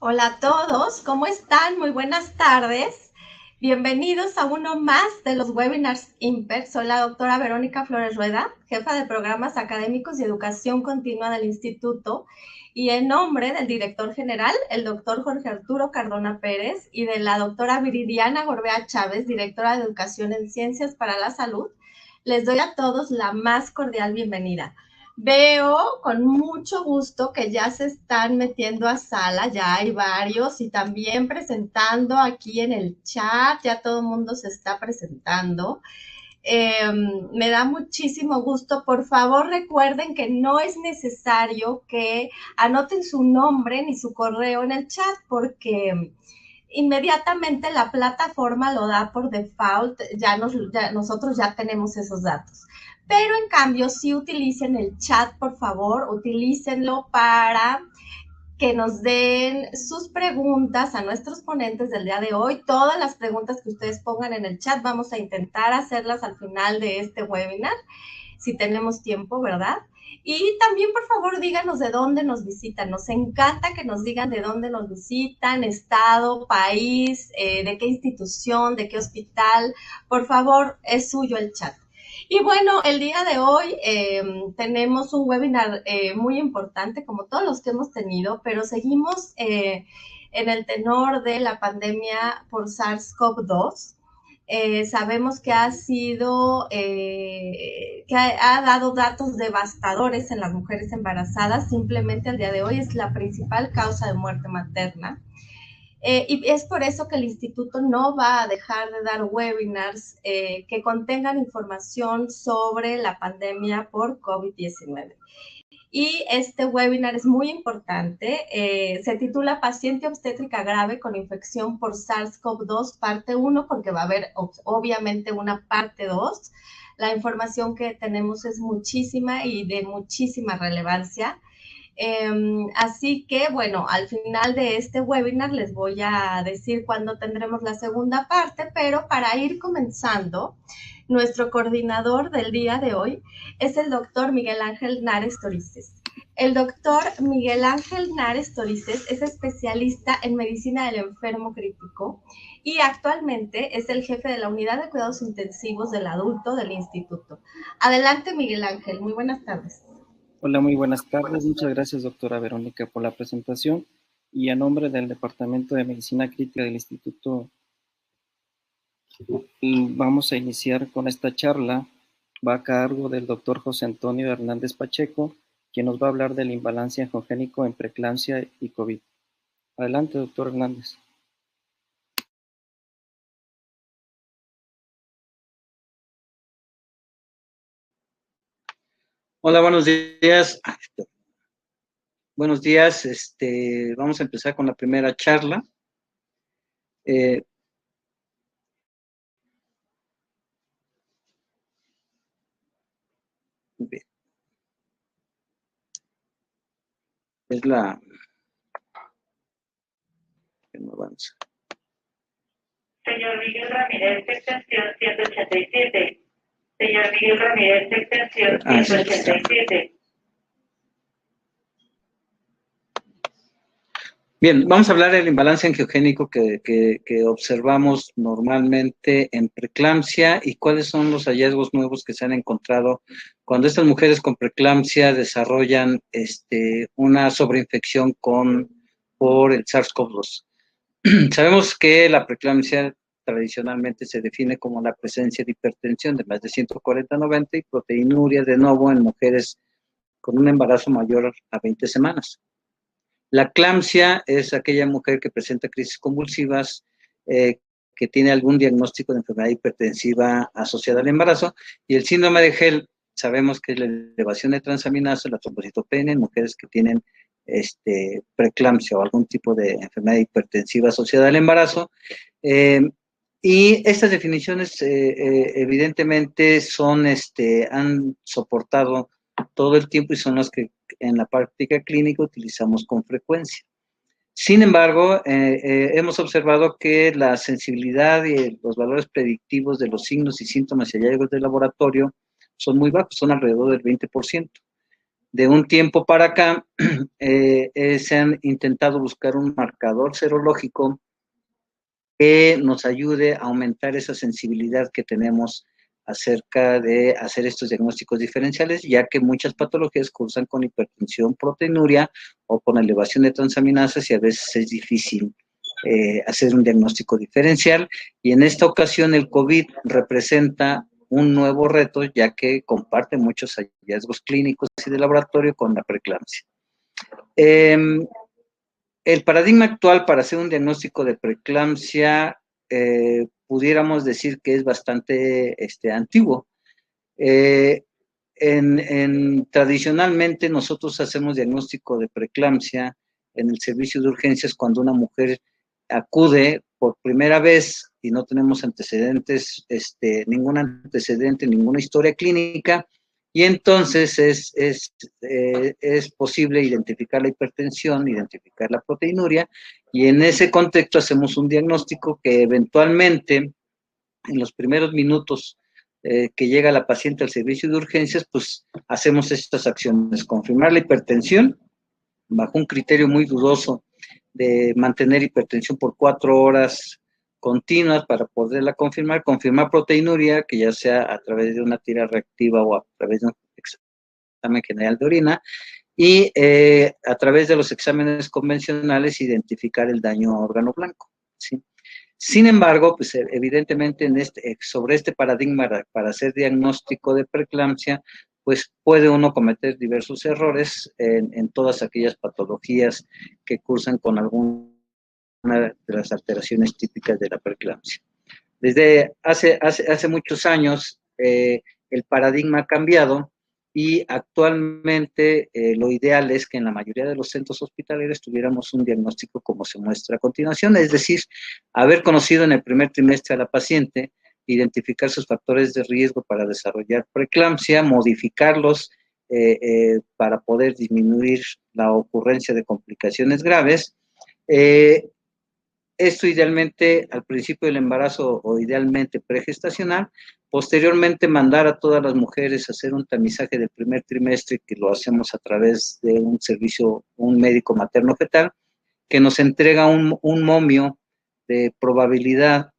Hola a todos, ¿cómo están? Muy buenas tardes. Bienvenidos a uno más de los webinars IMPER. Soy la doctora Verónica Flores Rueda, jefa de programas académicos y educación continua del instituto, y en nombre del director general, el doctor Jorge Arturo Cardona Pérez, y de la doctora Viridiana Gorbea Chávez, directora de educación en ciencias para la salud, les doy a todos la más cordial bienvenida. Veo con mucho gusto que ya se están metiendo a sala, ya hay varios y también presentando aquí en el chat, ya todo el mundo se está presentando. Me da muchísimo gusto. Por favor, recuerden que no es necesario que anoten su nombre ni su correo en el chat porque inmediatamente la plataforma lo da por default, nosotros ya tenemos esos datos. Pero en cambio, sí utilicen el chat, por favor, utilícenlo para que nos den sus preguntas a nuestros ponentes del día de hoy. Todas las preguntas que ustedes pongan en el chat vamos a intentar hacerlas al final de este webinar, si tenemos tiempo, ¿verdad? Y también, por favor, díganos de dónde nos visitan. Nos encanta que nos digan de dónde nos visitan, estado, país, de qué institución, de qué hospital. Por favor, es suyo el chat. Y bueno, el día de hoy tenemos un webinar muy importante, como todos los que hemos tenido, pero seguimos en el tenor de la pandemia por SARS-CoV-2. Sabemos que ha sido, que ha dado datos devastadores en las mujeres embarazadas. Simplemente al día de hoy es la principal causa de muerte materna. Y es por eso que el instituto no va a dejar de dar webinars que contengan información sobre la pandemia por COVID-19. Y este webinar es muy importante. Se titula Paciente obstétrica grave con infección por SARS-CoV-2, parte 1, porque va a haber obviamente una parte 2. La información que tenemos es muchísima y de muchísima relevancia. Así que, bueno, al final de este webinar les voy a decir cuándo tendremos la segunda parte, pero para ir comenzando, nuestro coordinador del día de hoy es el doctor Miguel Ángel Nares Torices. El doctor Miguel Ángel Nares Torices es especialista en medicina del enfermo crítico y actualmente es el jefe de la unidad de cuidados intensivos del adulto del instituto. Adelante, Miguel Ángel. Muy buenas tardes. Hola, muy buenas tardes. Muchas gracias, doctora Verónica, por la presentación. Y a nombre del Departamento de Medicina Crítica del Instituto, vamos a iniciar con esta charla. Va a cargo del doctor José Antonio Hernández Pacheco, quien nos va a hablar del imbalance angiogénico en preeclampsia y COVID. Adelante, doctor Hernández. Hola, buenos días. Buenos días. Vamos a empezar con la primera charla. Bien. Es la... No avanza. Señor Miguel Ramírez, extensión 187. Señor Miguel Ramírez, extensión 187. Bien, vamos a hablar del imbalance angiogénico que observamos normalmente en preeclampsia y cuáles son los hallazgos nuevos que se han encontrado cuando estas mujeres con preeclampsia desarrollan una sobreinfección por el SARS-CoV-2. Sabemos que la preeclampsia tradicionalmente se define como la presencia de hipertensión de más de 140/90 y proteinuria de nuevo en mujeres con un embarazo mayor a 20 semanas. La eclampsia es aquella mujer que presenta crisis convulsivas, que tiene algún diagnóstico de enfermedad hipertensiva asociada al embarazo, y el síndrome de Hell sabemos que es la elevación de transaminasa, la trombocitopenia en mujeres que tienen preeclampsia o algún tipo de enfermedad hipertensiva asociada al embarazo. Y estas definiciones evidentemente han soportado todo el tiempo y son las que en la práctica clínica utilizamos con frecuencia. Sin embargo, hemos observado que la sensibilidad y los valores predictivos de los signos y síntomas y hallazgos del laboratorio son muy bajos, son alrededor del 20%. de un tiempo para acá se han intentado buscar un marcador serológico que nos ayude a aumentar esa sensibilidad que tenemos acerca de hacer estos diagnósticos diferenciales, ya que muchas patologías cursan con hipertensión, proteinuria o con elevación de transaminasas y a veces es difícil hacer un diagnóstico diferencial. Y en esta ocasión el COVID representa un nuevo reto, ya que comparte muchos hallazgos clínicos y de laboratorio con la preeclampsia. El paradigma actual para hacer un diagnóstico de preeclampsia pudiéramos decir que es bastante antiguo. Tradicionalmente nosotros hacemos diagnóstico de preeclampsia en el servicio de urgencias cuando una mujer acude por primera vez y no tenemos antecedentes, ningún antecedente, ninguna historia clínica, y entonces es posible identificar la hipertensión, identificar la proteinuria, y en ese contexto hacemos un diagnóstico que eventualmente en los primeros minutos que llega la paciente al servicio de urgencias, pues hacemos estas acciones: confirmar la hipertensión bajo un criterio muy dudoso de mantener hipertensión por 4 horas continuas para poderla confirmar proteinuria, que ya sea a través de una tira reactiva o a través de un examen general de orina, y a través de los exámenes convencionales identificar el daño a órgano blanco, ¿sí? Sin embargo, pues evidentemente sobre este paradigma para hacer diagnóstico de preeclampsia, pues puede uno cometer diversos errores en todas aquellas patologías que cursan con alguna de las alteraciones típicas de la preeclampsia. Desde hace muchos años el paradigma ha cambiado y actualmente lo ideal es que en la mayoría de los centros hospitalarios tuviéramos un diagnóstico como se muestra a continuación, es decir, haber conocido en el primer trimestre a la paciente, identificar sus factores de riesgo para desarrollar preeclampsia, modificarlos para poder disminuir la ocurrencia de complicaciones graves. Esto idealmente al principio del embarazo o idealmente pregestacional. Posteriormente mandar a todas las mujeres a hacer un tamizaje del primer trimestre, que lo hacemos a través de un servicio, un médico materno fetal, que nos entrega un momio de probabilidad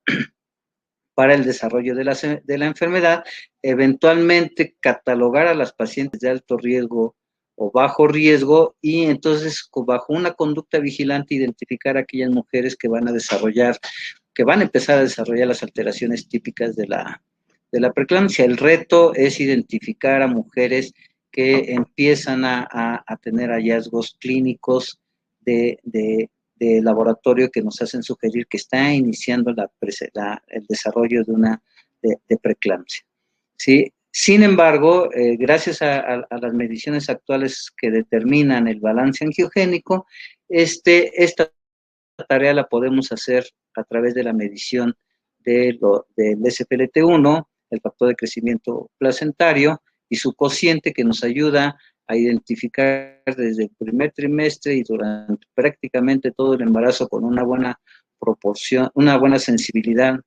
para el desarrollo de la enfermedad, eventualmente catalogar a las pacientes de alto riesgo o bajo riesgo, y entonces bajo una conducta vigilante identificar a aquellas mujeres que van a empezar a desarrollar las alteraciones típicas de la preeclampsia. El reto es identificar a mujeres que empiezan a tener hallazgos clínicos de laboratorio que nos hacen sugerir que está iniciando el desarrollo de preeclampsia, ¿sí? Sin embargo, gracias a las mediciones actuales que determinan el balance angiogénico, esta tarea la podemos hacer a través de la medición del SPLT1, el factor de crecimiento placentario, y su cociente, que nos ayuda a identificar desde el primer trimestre y durante prácticamente todo el embarazo con una buena proporción, una buena sensibilidad,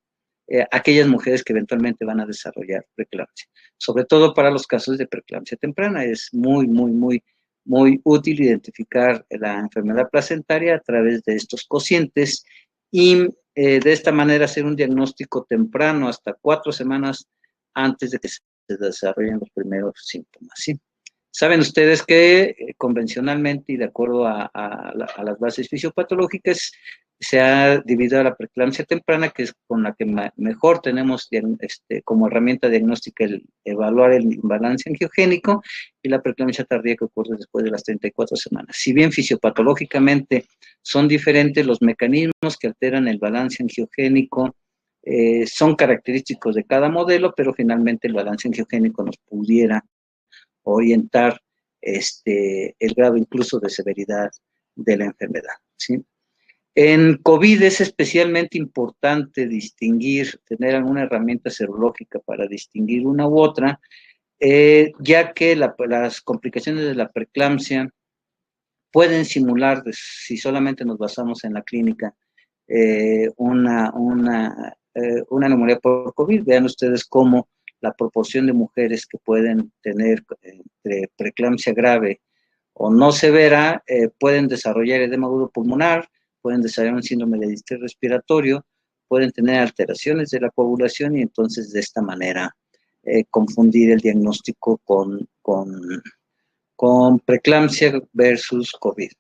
aquellas mujeres que eventualmente van a desarrollar preeclampsia. Sobre todo para los casos de preeclampsia temprana, es muy útil identificar la enfermedad placentaria a través de estos cocientes y de esta manera hacer un diagnóstico temprano hasta 4 semanas antes de que se desarrollen los primeros síntomas, ¿sí? Saben ustedes que convencionalmente y de acuerdo a las bases fisiopatológicas se ha dividido a la preeclampsia temprana, que es con la que mejor tenemos como herramienta diagnóstica el evaluar el imbalance angiogénico, y la preeclampsia tardía, que ocurre después de las 34 semanas. Si bien fisiopatológicamente son diferentes, los mecanismos que alteran el balance angiogénico son característicos de cada modelo, pero finalmente el balance angiogénico nos pudiera orientar el grado incluso de severidad de la enfermedad, ¿sí? En COVID es especialmente importante tener alguna herramienta serológica para distinguir una u otra, ya que las complicaciones de la preeclampsia pueden simular, si solamente nos basamos en la clínica, una neumonía por COVID. Vean ustedes cómo la proporción de mujeres que pueden tener entre preeclampsia grave o no severa, pueden desarrollar edema agudo pulmonar, pueden desarrollar un síndrome de distrés respiratorio, pueden tener alteraciones de la coagulación y entonces de esta manera confundir el diagnóstico con preeclampsia versus COVID.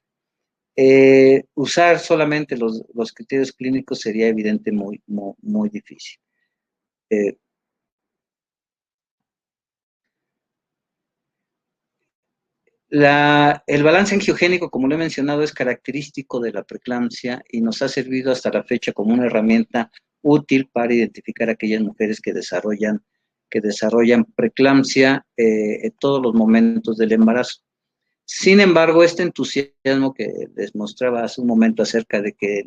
Usar solamente los criterios clínicos sería evidente muy difícil. El balance angiogénico, como lo he mencionado, es característico de la preeclampsia y nos ha servido hasta la fecha como una herramienta útil para identificar a aquellas mujeres que desarrollan preeclampsia en todos los momentos del embarazo. Sin embargo, este entusiasmo que les mostraba hace un momento acerca de que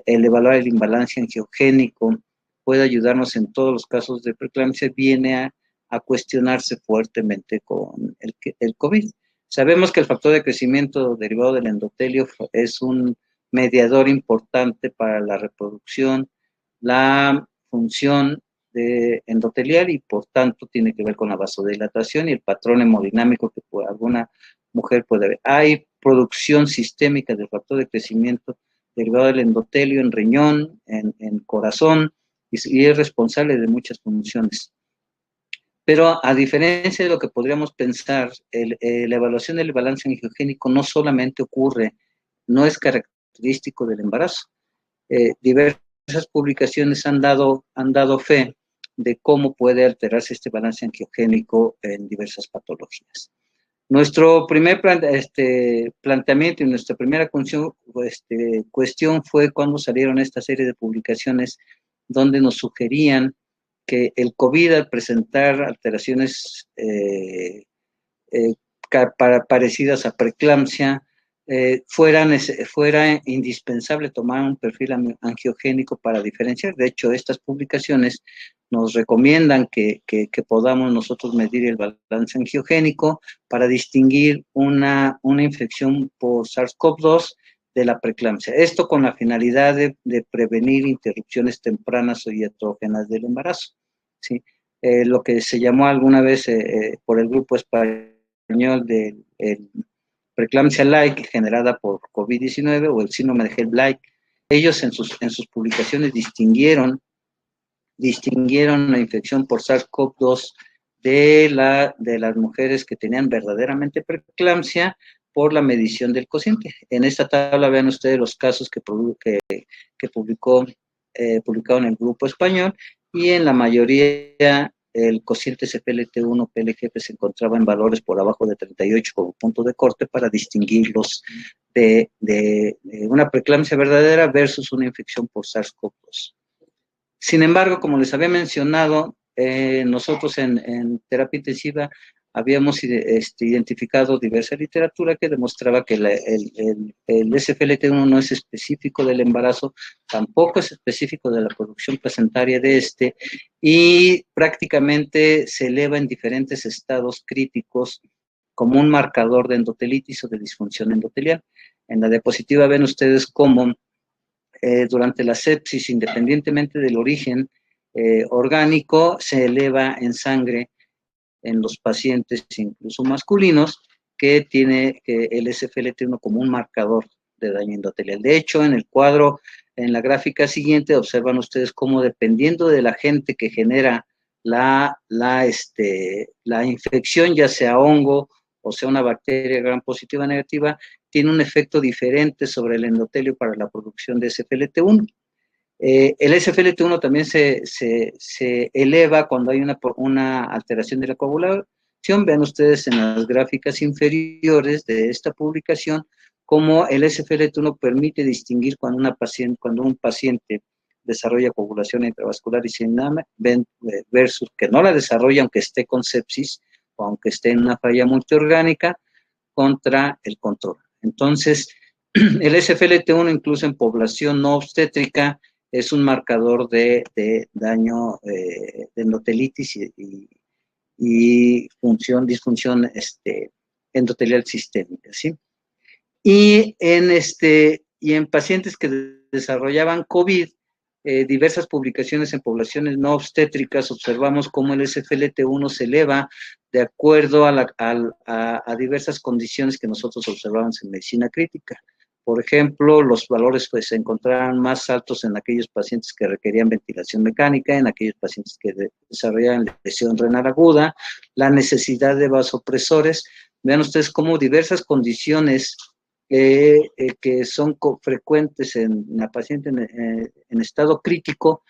el evaluar el imbalance angiogénico puede ayudarnos en todos los casos de preeclampsia viene a cuestionarse fuertemente con el COVID. Sabemos que el factor de crecimiento derivado del endotelio es un mediador importante para la reproducción, la función endotelial y por tanto tiene que ver con la vasodilatación y el patrón hemodinámico que alguna mujer puede ver. Hay producción sistémica del factor de crecimiento derivado del endotelio en riñón, en corazón y es responsable de muchas funciones. Pero a diferencia de lo que podríamos pensar, la evaluación del balance angiogénico no solamente ocurre, no es característico del embarazo. Diversas publicaciones han dado fe de cómo puede alterarse este balance angiogénico en diversas patologías. Nuestro primer planteamiento y nuestra primera cuestión fue cuando salieron esta serie de publicaciones donde nos sugerían que el COVID, al presentar alteraciones parecidas a preeclampsia, fuera indispensable tomar un perfil angiogénico para diferenciar. De hecho, estas publicaciones nos recomiendan que podamos nosotros medir el balance angiogénico para distinguir una infección por SARS-CoV-2 de la preeclampsia. Esto con la finalidad de prevenir interrupciones tempranas o iatrógenas del embarazo, ¿sí? Lo que se llamó alguna vez por el grupo español del preeclampsia like generada por COVID-19 o el síndrome de Helm-like. Ellos en sus publicaciones distinguieron la infección por SARS-CoV-2 de las mujeres que tenían verdaderamente preeclampsia por la medición del cociente. En esta tabla vean ustedes los casos que publicó en el grupo español y en la mayoría el cociente CPLT1-PLGP se encontraba en valores por abajo de 38 como punto de corte para distinguirlos de una preeclampsia verdadera versus una infección por SARS-CoV-2. Sin embargo, como les había mencionado, nosotros en terapia intensiva habíamos identificado diversa literatura que demostraba que el SFLT1 no es específico del embarazo, tampoco es específico de la producción placentaria de y prácticamente se eleva en diferentes estados críticos como un marcador de endotelitis o de disfunción endotelial. En la diapositiva ven ustedes cómo durante la sepsis, independientemente del origen orgánico, se eleva en sangre en los pacientes, incluso masculinos, que tiene el SFLT1 como un marcador de daño endotelial. De hecho, en el cuadro, en la gráfica siguiente, observan ustedes cómo dependiendo del agente que genera la infección, ya sea hongo o sea una bacteria gram positiva o negativa, tiene un efecto diferente sobre el endotelio para la producción de SFLT1. El SFLT1 también se eleva cuando hay una alteración de la coagulación. Vean ustedes en las gráficas inferiores de esta publicación cómo el SFLT1 permite distinguir cuando un paciente desarrolla coagulación intravascular y sinama versus que no la desarrolla aunque esté con sepsis o aunque esté en una falla multiorgánica contra el control. Entonces, el SFLT1 incluso en población no obstétrica es un marcador de daño de endotelitis y disfunción endotelial sistémica, ¿sí? Y en pacientes que desarrollaban COVID, diversas publicaciones en poblaciones no obstétricas, observamos cómo el SFLT1 se eleva de acuerdo a diversas condiciones que nosotros observamos en medicina crítica. Por ejemplo, los valores pues, se encontraban más altos en aquellos pacientes que requerían ventilación mecánica, en aquellos pacientes que desarrollaban lesión renal aguda, la necesidad de vasopresores. Vean ustedes cómo diversas condiciones que son frecuentes en la paciente en estado crítico,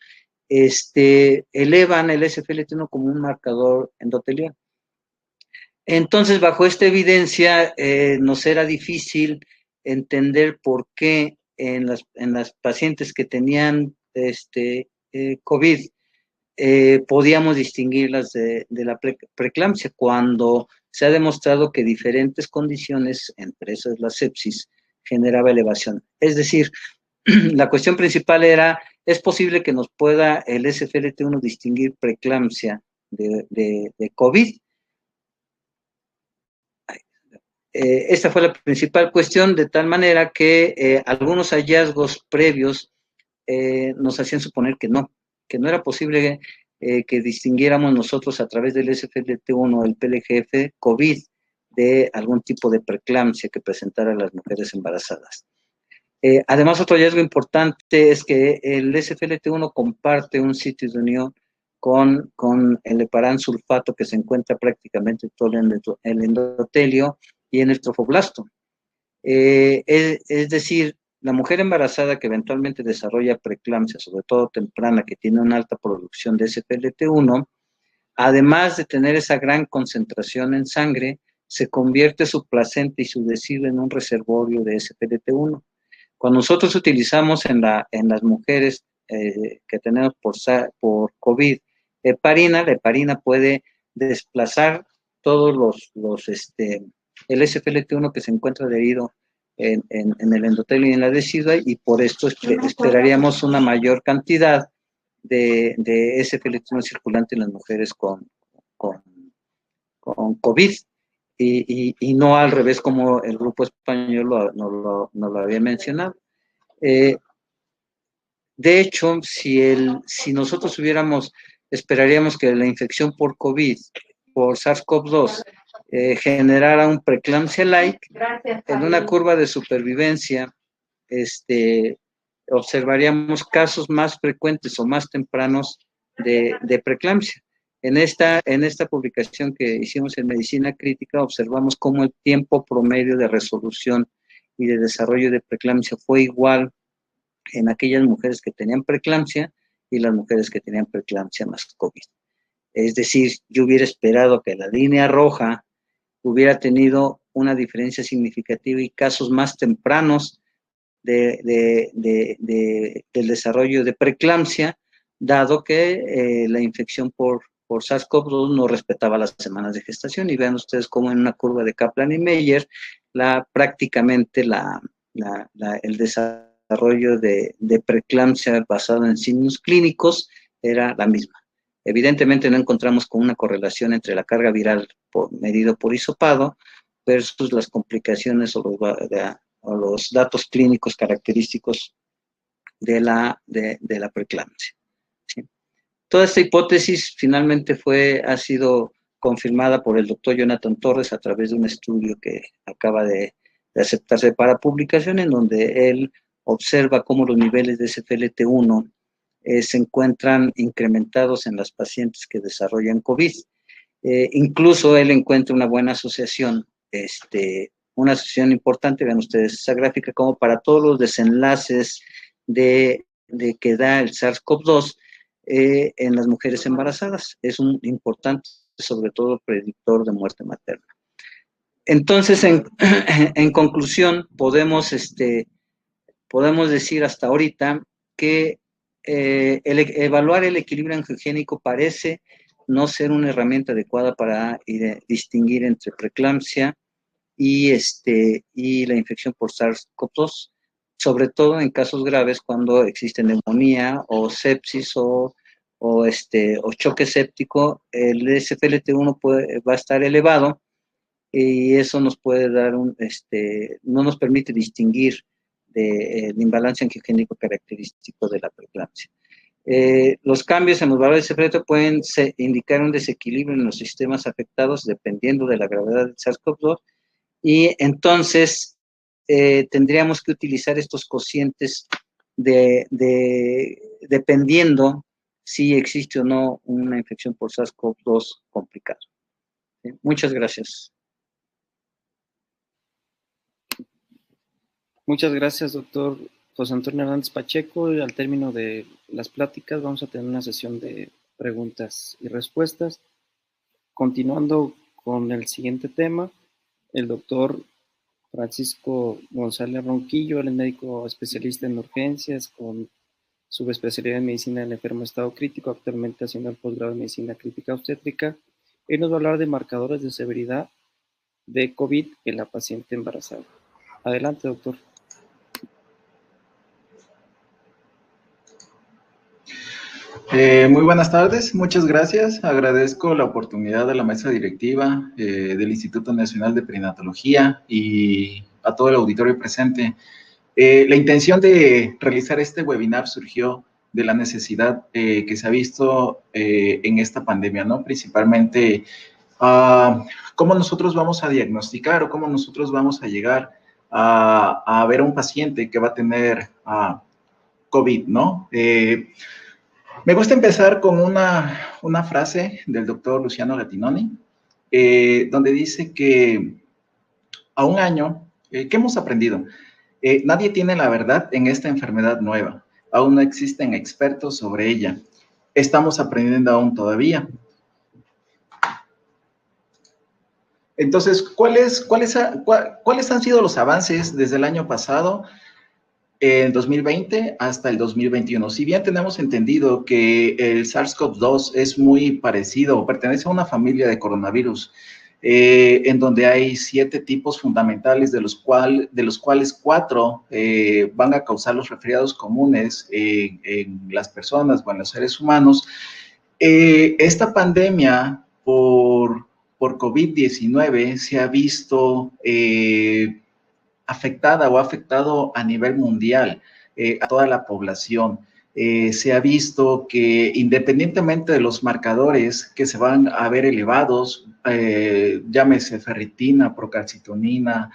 elevan el SFLT1 como un marcador endotelial. Entonces, bajo esta evidencia, nos era difícil entender por qué en las pacientes que tenían COVID podíamos distinguirlas de la preeclampsia, cuando se ha demostrado que diferentes condiciones, entre esas la sepsis, generaba elevación. Es decir, la cuestión principal era, ¿es posible que nos pueda el SFLT1 distinguir preeclampsia de COVID? Esta fue la principal cuestión, de tal manera que algunos hallazgos previos nos hacían suponer que no era posible que distinguiéramos nosotros a través del SFLT1 o el PLGF COVID de algún tipo de preeclampsia que presentara las mujeres embarazadas. Además, otro hallazgo importante es que el SFLT1 comparte un sitio de unión con el heparán sulfato que se encuentra prácticamente en todo el endotelio y en el trofoblasto. Es decir, la mujer embarazada que eventualmente desarrolla preeclampsia, sobre todo temprana, que tiene una alta producción de SFLT1, además de tener esa gran concentración en sangre, se convierte su placenta y su decil en un reservorio de SFLT1. Cuando nosotros utilizamos en las mujeres que tenemos por COVID heparina, la heparina puede desplazar todos el SFLT1 que se encuentra adherido en el endotelio y en la decidua, y por esto esperaríamos una mayor cantidad de SFLT1 circulante en las mujeres con COVID, y no al revés como el grupo español no lo había mencionado. De hecho, si nosotros esperaríamos que la infección por COVID, por SARS-CoV-2, generara un preeclampsia-like, en una curva de supervivencia, observaríamos casos más frecuentes o más tempranos de preeclampsia. En esta publicación que hicimos en Medicina Crítica, observamos cómo el tiempo promedio de resolución y de desarrollo de preeclampsia fue igual en aquellas mujeres que tenían preeclampsia y las mujeres que tenían preeclampsia más COVID. Es decir, yo hubiera esperado que la línea roja hubiera tenido una diferencia significativa y casos más tempranos del desarrollo de preeclampsia, dado que la infección por SARS-CoV-2 no respetaba las semanas de gestación. Y vean ustedes cómo en una curva de Kaplan y Meyer, prácticamente el desarrollo de preeclampsia basado en signos clínicos era la misma. Evidentemente no encontramos con una correlación entre la carga viral medido por hisopado versus las complicaciones o los datos clínicos característicos de la preeclampsia. ¿Sí? Toda esta hipótesis finalmente ha sido confirmada por el doctor Jonathan Torres a través de un estudio que acaba de aceptarse para publicación, en donde él observa cómo los niveles de SFLT1 se encuentran incrementados en las pacientes que desarrollan COVID. Incluso él encuentra una buena asociación, una asociación importante, vean ustedes esa gráfica, como para todos los desenlaces que da el SARS-CoV-2 en las mujeres embarazadas. Es un importante, sobre todo, predictor de muerte materna. Entonces, en conclusión, podemos decir hasta ahorita que evaluar el equilibrio angiogénico parece no ser una herramienta adecuada para distinguir entre preeclampsia y la infección por SARS-CoV-2, sobre todo en casos graves cuando existe neumonía o sepsis o choque séptico. El SFLT1 va a estar elevado y eso nos puede dar no nos permite distinguir imbalance angiogénico característico de la preeclampsia. Los cambios en los valores de secreto pueden indicar un desequilibrio en los sistemas afectados dependiendo de la gravedad del SARS-CoV-2 y entonces tendríamos que utilizar estos cocientes dependiendo si existe o no una infección por SARS-CoV-2 complicada. ¿Sí? Muchas gracias. Muchas gracias, doctor José Antonio Hernández Pacheco. Y al término de las pláticas vamos a tener una sesión de preguntas y respuestas. Continuando con el siguiente tema, el doctor Francisco González Ronquillo, él es médico especialista en urgencias con subespecialidad en medicina del enfermo estado crítico, actualmente haciendo el posgrado en medicina crítica obstétrica. Él nos va a hablar de marcadores de severidad de COVID en la paciente embarazada. Adelante, doctor. Muy buenas tardes, muchas gracias. Agradezco la oportunidad de la mesa directiva del Instituto Nacional de Perinatología y a todo el auditorio presente. La intención de realizar este webinar surgió de la necesidad que se ha visto en esta pandemia, ¿no? Principalmente, cómo nosotros vamos a diagnosticar o cómo nosotros vamos a llegar a ver a un paciente que va a tener COVID, ¿no? Me gusta empezar con una frase del doctor Luciano Gattinoni, donde dice que a un año, ¿qué hemos aprendido? Nadie tiene la verdad en esta enfermedad nueva. Aún no existen expertos sobre ella. Estamos aprendiendo aún todavía. Entonces, ¿cuáles han sido los avances desde el año pasado, en 2020 hasta el 2021? Si bien tenemos entendido que el SARS-CoV-2 es muy parecido o pertenece a una familia de coronavirus, en donde hay 7 tipos fundamentales, de los cuales 4 van a causar los resfriados comunes en las personas o en los seres humanos. Esta pandemia por COVID-19 se ha visto afectada o ha afectado a nivel mundial a toda la población. Se ha visto que independientemente de los marcadores que se van a ver elevados, llámese ferritina, procalcitonina,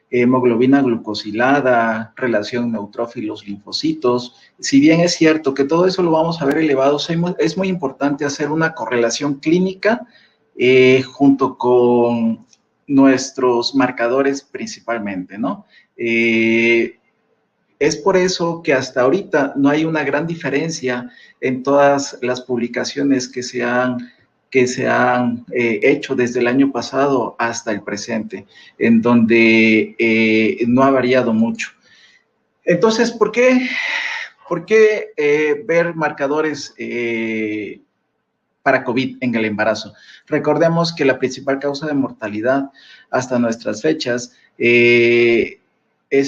hemoglobina glucosilada, relación neutrófilos-linfocitos, si bien es cierto que todo eso lo vamos a ver elevados, es muy importante hacer una correlación clínica junto con nuestros marcadores principalmente, ¿no? Es por eso que hasta ahorita no hay una gran diferencia en todas las publicaciones que se han hecho desde el año pasado hasta el presente, en donde no ha variado mucho. Entonces, ¿por qué ver marcadores para COVID en el embarazo? Recordemos que la principal causa de mortalidad hasta nuestras fechas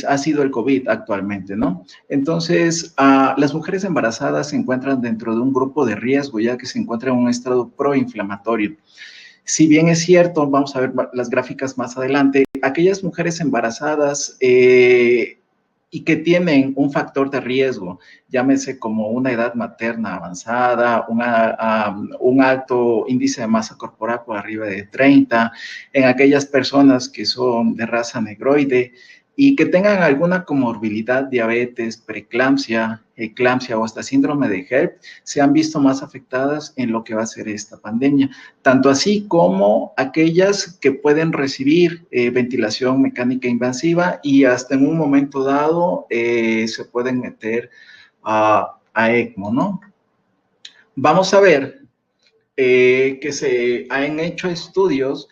ha sido el COVID actualmente, ¿no? Entonces, las mujeres embarazadas se encuentran dentro de un grupo de riesgo, ya que se encuentran en un estado proinflamatorio. Si bien es cierto, vamos a ver las gráficas más adelante, aquellas mujeres embarazadas y que tienen un factor de riesgo, llámese como una edad materna avanzada, un alto índice de masa corporal por arriba de 30, en aquellas personas que son de raza negroide y que tengan alguna comorbilidad, diabetes, preeclampsia, eclampsia o hasta síndrome de HELLP, se han visto más afectadas en lo que va a ser esta pandemia, tanto así como aquellas que pueden recibir ventilación mecánica invasiva y hasta en un momento dado se pueden meter a ECMO, ¿no? Vamos a ver que se han hecho estudios.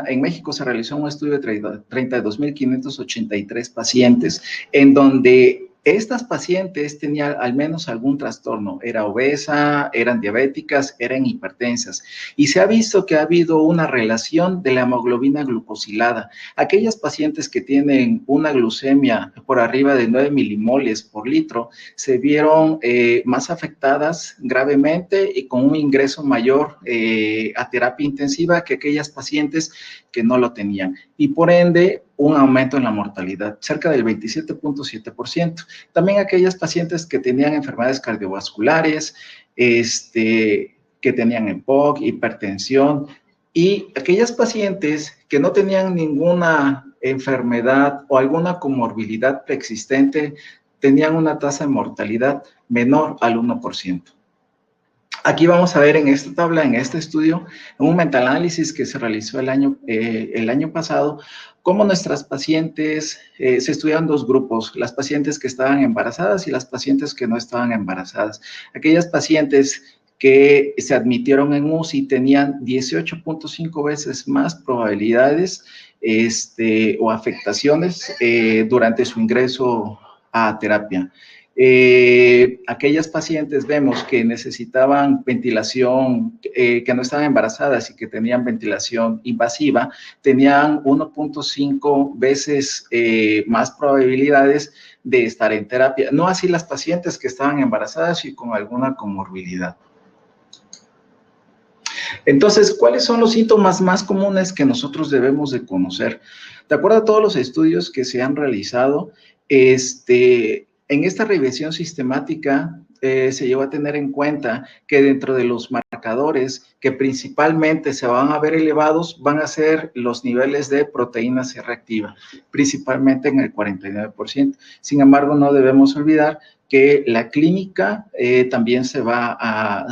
En México se realizó un estudio de 32.583 pacientes, en donde estas pacientes tenían al menos algún trastorno, era obesa, eran diabéticas, eran hipertensas, y se ha visto que ha habido una relación de la hemoglobina glucosilada. Aquellas pacientes que tienen una glucemia por arriba de 9 milimoles por litro se vieron más afectadas gravemente y con un ingreso mayor a terapia intensiva que aquellas pacientes que no lo tenían. Y por ende, un aumento en la mortalidad, cerca del 27.7%. También aquellas pacientes que tenían enfermedades cardiovasculares, que tenían EPOC, hipertensión, y aquellas pacientes que no tenían ninguna enfermedad o alguna comorbilidad preexistente, tenían una tasa de mortalidad menor al 1%. Aquí vamos a ver en esta tabla, en este estudio, en un metaanálisis que se realizó el año pasado, cómo nuestras pacientes, se estudiaron dos grupos, las pacientes que estaban embarazadas y las pacientes que no estaban embarazadas. Aquellas pacientes que se admitieron en UCI tenían 18.5 veces más probabilidades o afectaciones durante su ingreso a terapia. Aquellas pacientes vemos que necesitaban ventilación, que no estaban embarazadas y que tenían ventilación invasiva, tenían 1.5 veces más probabilidades de estar en terapia. No así las pacientes que estaban embarazadas y con alguna comorbilidad. Entonces, ¿cuáles son los síntomas más comunes que nosotros debemos de conocer? De acuerdo a todos los estudios que se han realizado, en esta revisión sistemática se llevó a tener en cuenta que dentro de los marcadores que principalmente se van a ver elevados van a ser los niveles de proteína C reactiva, principalmente en el 49%. Sin embargo, no debemos olvidar que la clínica también va a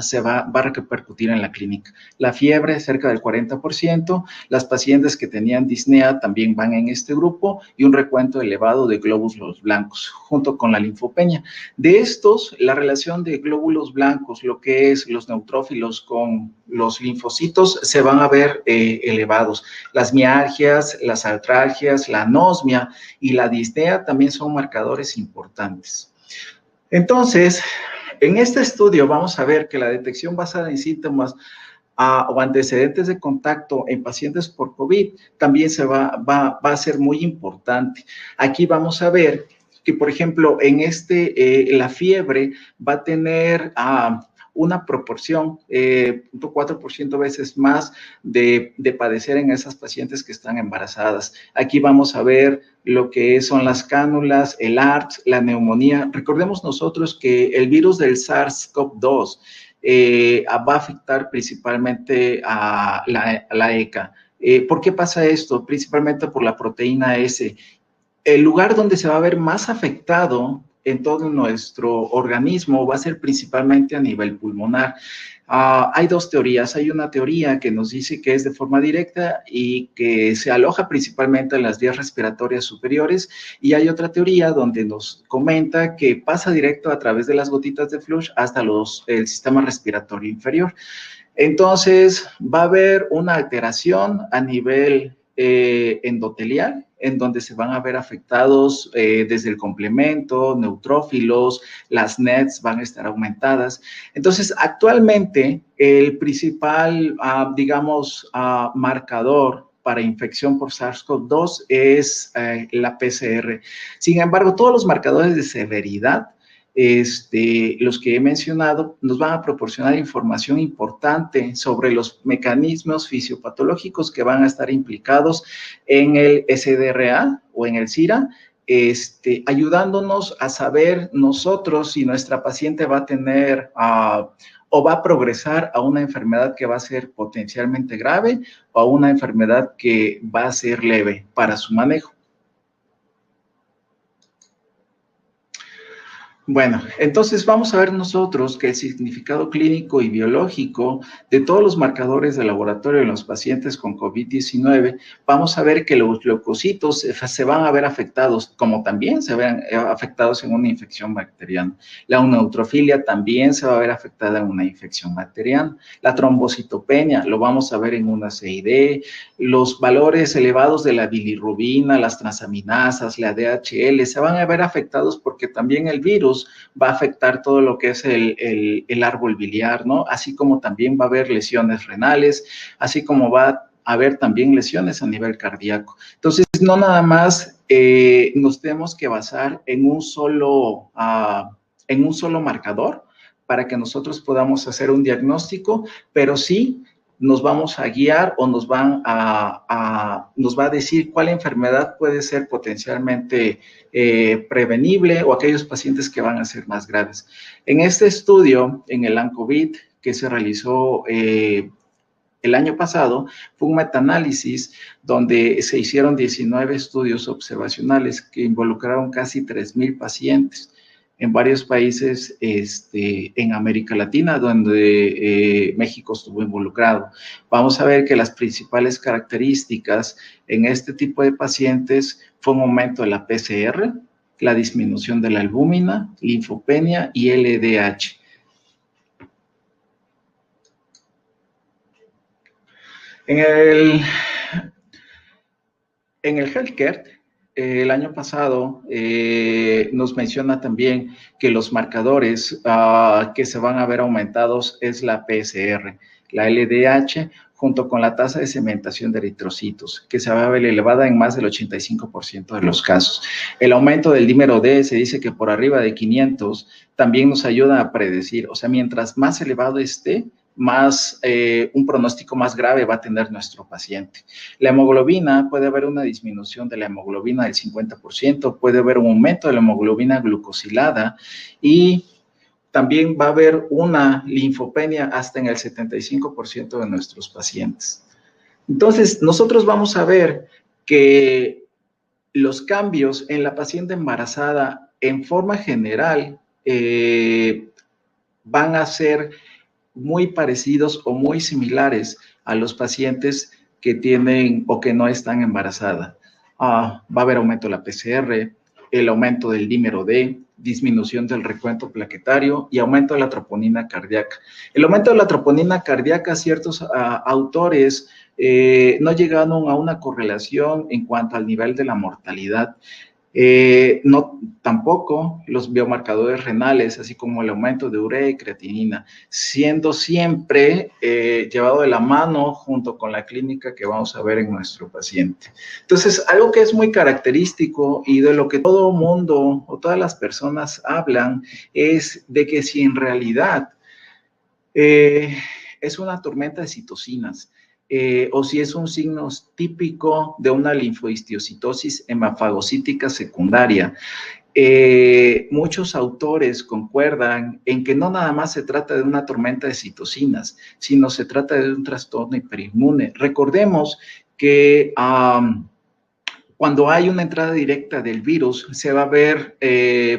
repercutir en la clínica. La fiebre, cerca del 40%, las pacientes que tenían disnea también van en este grupo y un recuento elevado de glóbulos blancos, junto con la linfopenia. De estos, la relación de glóbulos blancos, lo que es los neutrófilos con los linfocitos, se van a ver elevados. Las mialgias, las artralgias, la anosmia y la disnea también son marcadores importantes. Entonces, en este estudio vamos a ver que la detección basada en síntomas o antecedentes de contacto en pacientes por COVID también va a ser muy importante. Aquí vamos a ver que, por ejemplo, en la fiebre va a tener una proporción, 4% veces más de padecer en esas pacientes que están embarazadas. Aquí vamos a ver lo que son las cánulas, el ARDS, la neumonía. Recordemos nosotros que el virus del SARS-CoV-2 va a afectar principalmente a la ECA. ¿Por qué pasa esto? Principalmente por la proteína S. El lugar donde se va a ver más afectado en todo nuestro organismo va a ser principalmente a nivel pulmonar. Hay dos teorías. Hay una teoría que nos dice que es de forma directa y que se aloja principalmente en las vías respiratorias superiores, y hay otra teoría donde nos comenta que pasa directo a través de las gotitas de flush hasta el sistema respiratorio inferior. Entonces, va a haber una alteración a nivel endotelial, en donde se van a ver afectados desde el complemento, neutrófilos, las NETs van a estar aumentadas. Entonces, actualmente, el principal, marcador para infección por SARS-CoV-2 es la PCR. Sin embargo, todos los marcadores de severidad, los que he mencionado, nos van a proporcionar información importante sobre los mecanismos fisiopatológicos que van a estar implicados en el SDRA o en el SIRA, ayudándonos a saber nosotros si nuestra paciente va a tener o va a progresar a una enfermedad que va a ser potencialmente grave o a una enfermedad que va a ser leve para su manejo. Bueno, entonces vamos a ver nosotros que el significado clínico y biológico de todos los marcadores de laboratorio en los pacientes con COVID-19, vamos a ver que los leucocitos se van a ver afectados, como también se ven afectados en una infección bacteriana. La neutrofilia también se va a ver afectada en una infección bacteriana. La trombocitopenia lo vamos a ver en una CID. Los valores elevados de la bilirrubina, las transaminasas, la DHL, se van a ver afectados porque también el virus va a afectar todo lo que es el árbol biliar, ¿no? Así como también va a haber lesiones renales, así como va a haber también lesiones a nivel cardíaco. Entonces, no nada más nos tenemos que basar en un solo marcador para que nosotros podamos hacer un diagnóstico, pero sí nos vamos a guiar o nos va a decir cuál enfermedad puede ser potencialmente prevenible o aquellos pacientes que van a ser más graves. En este estudio, en el ANCOVID, que se realizó el año pasado, fue un metaanálisis donde se hicieron 19 estudios observacionales que involucraron casi 3,000 pacientes en varios países en América Latina, donde México estuvo involucrado. Vamos a ver que las principales características en este tipo de pacientes fue un aumento de la PCR, la disminución de la albúmina, linfopenia y LDH. En el healthcare, el año pasado nos menciona también que los marcadores que se van a ver aumentados es la PCR, la LDH, junto con la tasa de sedimentación de eritrocitos, que se va a ver elevada en más del 85% de los casos. El aumento del dímero D se dice que por arriba de 500 también nos ayuda a predecir, o sea, mientras más elevado esté, más un pronóstico más grave va a tener nuestro paciente. La hemoglobina, puede haber una disminución de la hemoglobina del 50%, puede haber un aumento de la hemoglobina glucosilada y también va a haber una linfopenia hasta en el 75% de nuestros pacientes. Entonces, nosotros vamos a ver que los cambios en la paciente embarazada en forma general van a ser muy parecidos o muy similares a los pacientes que tienen o que no están embarazadas. Va a haber aumento de la PCR, el aumento del dímero D, disminución del recuento plaquetario y aumento de la troponina cardíaca. El aumento de la troponina cardíaca, ciertos autores no llegaron a una correlación en cuanto al nivel de la mortalidad. No, tampoco los biomarcadores renales, así como el aumento de urea y creatinina, siendo siempre llevado de la mano junto con la clínica que vamos a ver en nuestro paciente. Entonces, algo que es muy característico y de lo que todo mundo o todas las personas hablan es de que si en realidad es una tormenta de citocinas, o si es un signo típico de una linfohistiocytosis hemafagocítica secundaria. Muchos autores concuerdan en que no nada más se trata de una tormenta de citocinas, sino se trata de un trastorno hiperinmune. Recordemos que cuando hay una entrada directa del virus, se va a ver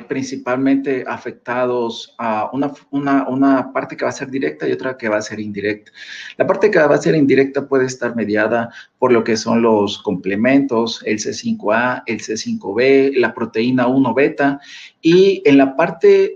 principalmente afectados a una parte que va a ser directa y otra que va a ser indirecta. La parte que va a ser indirecta puede estar mediada por lo que son los complementos, el C5A, el C5B, la proteína 1 beta, y en la parte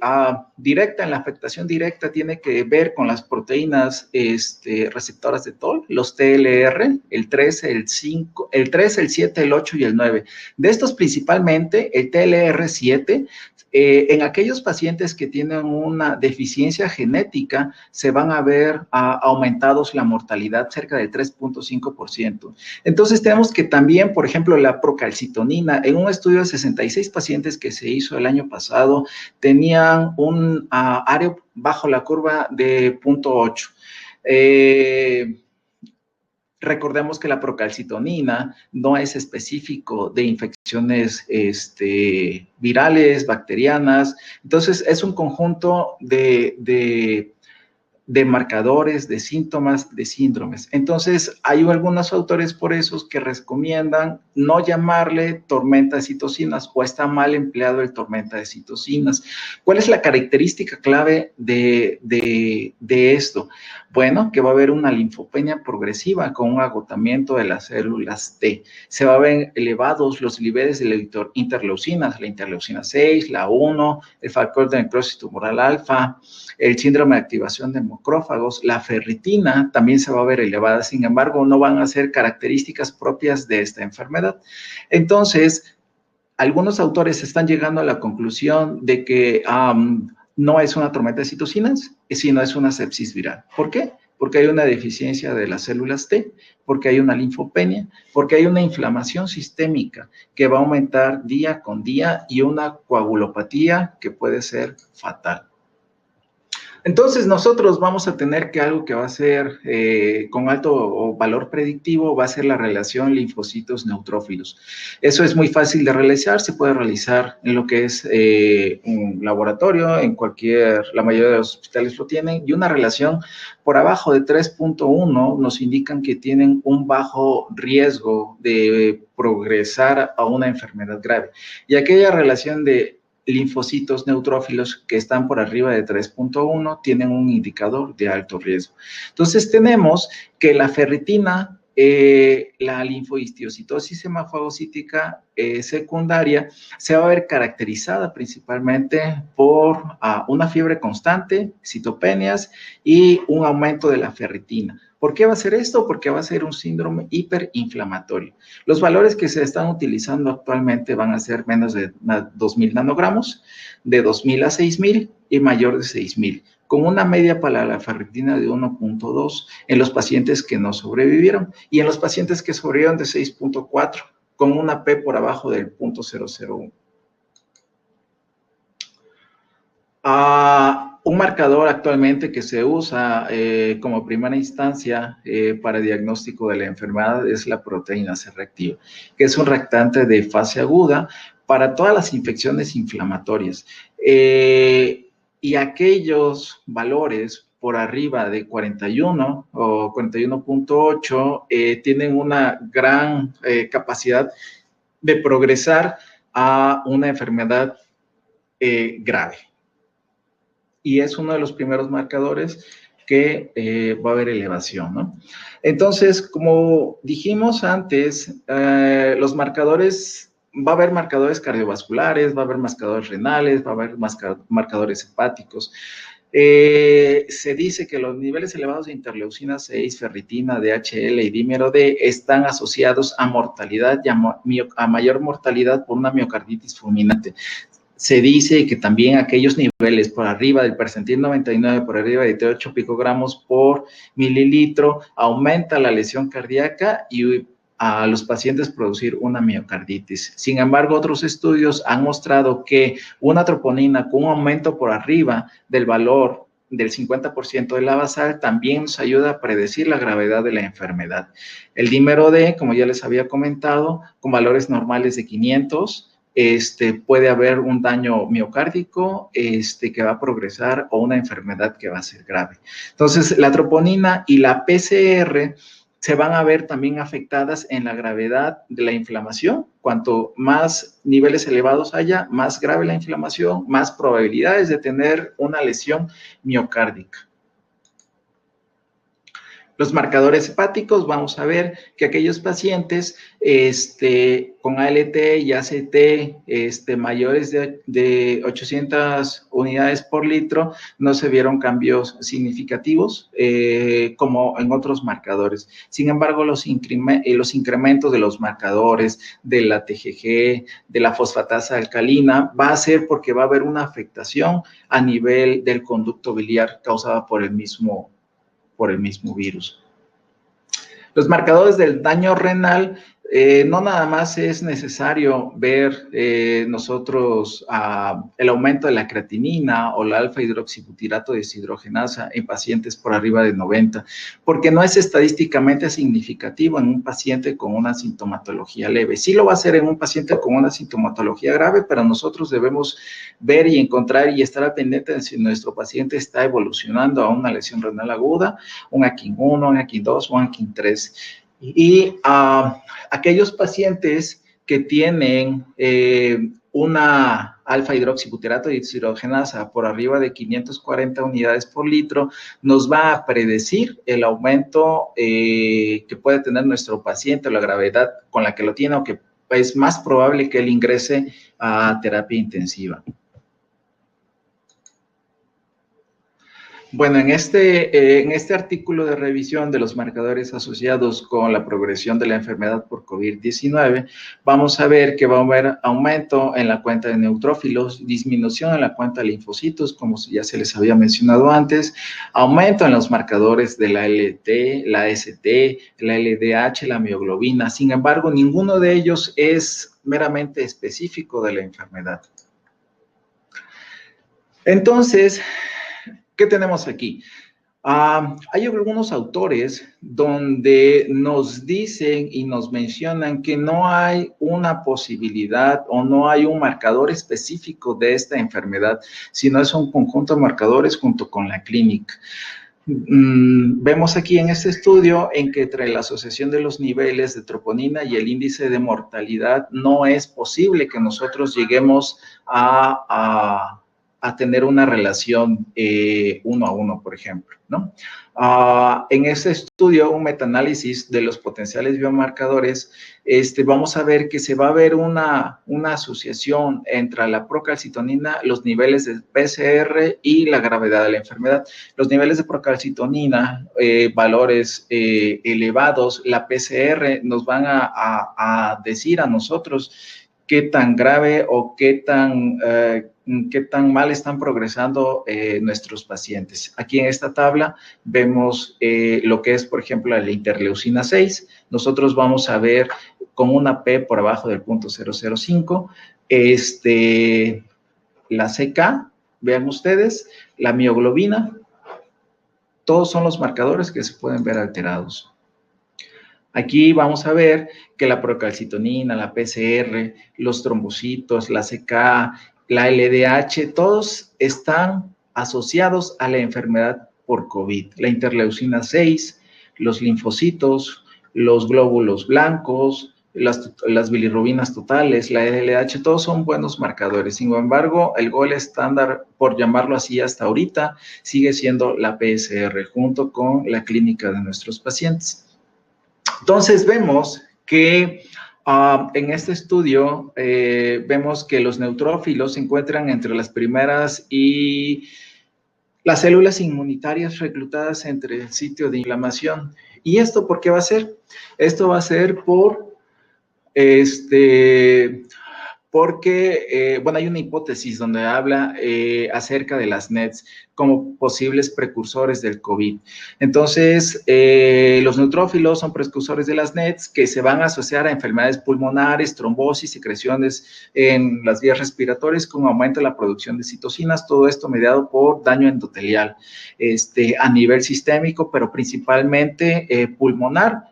directa, en la afectación directa, tiene que ver con las proteínas receptoras de TOL, los TLR, el 3, el 5, el 3, el 7, el 8 y el 9. De estos principalmente, el TLR7, en aquellos pacientes que tienen una deficiencia genética, se van a ver aumentados la mortalidad cerca del 3.5%. Entonces, tenemos que también, por ejemplo, la procalcitonina, en un estudio de 66 pacientes que se hizo el año pasado, tenían un área bajo la curva de 0.8. Recordemos que la procalcitonina no es específico de infecciones virales, bacterianas. Entonces, es un conjunto de marcadores, de síntomas, de síndromes. Entonces, hay algunos autores por eso que recomiendan no llamarle tormenta de citocinas o está mal empleado el tormenta de citocinas. ¿Cuál es la característica clave de esto? Bueno, que va a haber una linfopenia progresiva con un agotamiento de las células T. Se va a ver elevados los niveles de interleucinas, la interleucina 6, la 1, el factor de necrosis tumoral alfa, el síndrome de activación de macrófagos, la ferritina también se va a ver elevada, sin embargo, no van a ser características propias de esta enfermedad. Entonces, algunos autores están llegando a la conclusión de que no es una tormenta de citocinas, sino es una sepsis viral. ¿Por qué? Porque hay una deficiencia de las células T, porque hay una linfopenia, porque hay una inflamación sistémica que va a aumentar día con día y una coagulopatía que puede ser fatal. Entonces, nosotros vamos a tener que algo que va a ser con alto valor predictivo, va a ser la relación linfocitos-neutrófilos. Eso es muy fácil de realizar, se puede realizar en lo que es un laboratorio, la mayoría de los hospitales lo tienen, y una relación por abajo de 3.1 nos indican que tienen un bajo riesgo de progresar a una enfermedad grave. Y aquella relación de linfocitos neutrófilos que están por arriba de 3.1 tienen un indicador de alto riesgo. Entonces, tenemos que la ferritina, la linfohistiocitosis hemafagocítica secundaria se va a ver caracterizada principalmente por una fiebre constante, citopenias y un aumento de la ferritina. ¿Por qué va a ser esto? Porque va a ser un síndrome hiperinflamatorio. Los valores que se están utilizando actualmente van a ser menos de 2.000 nanogramos, de 2.000 a 6.000 y mayor de 6.000, con una media para la ferritina de 1.2 en los pacientes que no sobrevivieron y en los pacientes que sobrevivieron de 6.4, con una P por abajo del 0.001. Un marcador actualmente que se usa como primera instancia para diagnóstico de la enfermedad es la proteína C reactiva, que es un reactante de fase aguda para todas las infecciones inflamatorias. Y aquellos valores por arriba de 41 o 41.8 tienen una gran capacidad de progresar a una enfermedad grave. Y es uno de los primeros marcadores que va a haber elevación, ¿no? Entonces, como dijimos antes, los marcadores, va a haber marcadores cardiovasculares, va a haber marcadores renales, va a haber marcadores hepáticos. Se dice que los niveles elevados de interleucina 6, ferritina, DHL y dímero D están asociados a mortalidad y a mayor mortalidad por una miocarditis fulminante. Se dice que también aquellos niveles por arriba del percentil 99, por arriba de 8 picogramos por mililitro, aumenta la lesión cardíaca y a los pacientes producir una miocarditis. Sin embargo, otros estudios han mostrado que una troponina con un aumento por arriba del valor del 50% de la basal también nos ayuda a predecir la gravedad de la enfermedad. El dímero D, como ya les había comentado, con valores normales de 500, puede haber un daño miocárdico que va a progresar o una enfermedad que va a ser grave. Entonces, la troponina y la PCR se van a ver también afectadas en la gravedad de la inflamación. Cuanto más niveles elevados haya, más grave la inflamación, más probabilidades de tener una lesión miocárdica. Los marcadores hepáticos, vamos a ver que aquellos pacientes con ALT y ACT mayores de 800 unidades por litro no se vieron cambios significativos como en otros marcadores. Sin embargo, los incrementos de los marcadores de la TGG, de la fosfatasa alcalina, va a ser porque va a haber una afectación a nivel del conducto biliar causada por el mismo virus. Los marcadores del daño renal, no nada más es necesario ver nosotros el aumento de la creatinina o la alfa-hidroxibutirato deshidrogenasa en pacientes por arriba de 90, porque no es estadísticamente significativo en un paciente con una sintomatología leve. Sí lo va a ser en un paciente con una sintomatología grave, pero nosotros debemos ver y encontrar y estar al pendiente de si nuestro paciente está evolucionando a una lesión renal aguda, un AKIN 1, un AKIN 2 o un AKIN 3. Y aquellos pacientes que tienen una alfa-hidroxibutirato deshidrogenasa por arriba de 540 unidades por litro, nos va a predecir el aumento que puede tener nuestro paciente, la gravedad con la que lo tiene, o que es más probable que él ingrese a terapia intensiva. Bueno, en este artículo de revisión de los marcadores asociados con la progresión de la enfermedad por COVID-19, vamos a ver que va a haber aumento en la cuenta de neutrófilos, disminución en la cuenta de linfocitos, como ya se les había mencionado antes, aumento en los marcadores de la LT, la ST, la LDH, la mioglobina. Sin embargo, ninguno de ellos es meramente específico de la enfermedad. Entonces, ¿qué tenemos aquí? Hay algunos autores donde nos dicen y nos mencionan que no hay una posibilidad o no hay un marcador específico de esta enfermedad, sino es un conjunto de marcadores junto con la clínica. Vemos aquí en este estudio en que entre la asociación de los niveles de troponina y el índice de mortalidad no es posible que nosotros lleguemos a tener una relación 1 a 1, por ejemplo, ¿no? En este estudio, un metaanálisis de los potenciales biomarcadores, vamos a ver que se va a ver una asociación entre la procalcitonina, los niveles de PCR y la gravedad de la enfermedad. Los niveles de procalcitonina, valores elevados, la PCR nos van a decir a nosotros qué tan grave o qué tan mal están progresando nuestros pacientes. Aquí en esta tabla vemos lo que es, por ejemplo, la interleucina 6. Nosotros vamos a ver con una P por abajo del punto 005, la CK, vean ustedes, la mioglobina, todos son los marcadores que se pueden ver alterados. Aquí vamos a ver que la procalcitonina, la PCR, los trombocitos, la CK, la LDH, todos están asociados a la enfermedad por COVID. La interleucina 6, los linfocitos, los glóbulos blancos, las bilirrubinas totales, la LDH, todos son buenos marcadores. Sin embargo, el gol estándar, por llamarlo así hasta ahorita, sigue siendo la PCR, junto con la clínica de nuestros pacientes. Entonces, vemos que en este estudio vemos que los neutrófilos se encuentran entre las primeras y las células inmunitarias reclutadas entre el sitio de inflamación. ¿Y esto por qué va a ser? Esto va a ser porque, bueno, hay una hipótesis donde habla acerca de las NETs como posibles precursores del COVID. Entonces, los neutrófilos son precursores de las NETs que se van a asociar a enfermedades pulmonares, trombosis, secreciones en las vías respiratorias con aumento de la producción de citocinas, todo esto mediado por daño endotelial a nivel sistémico, pero principalmente pulmonar,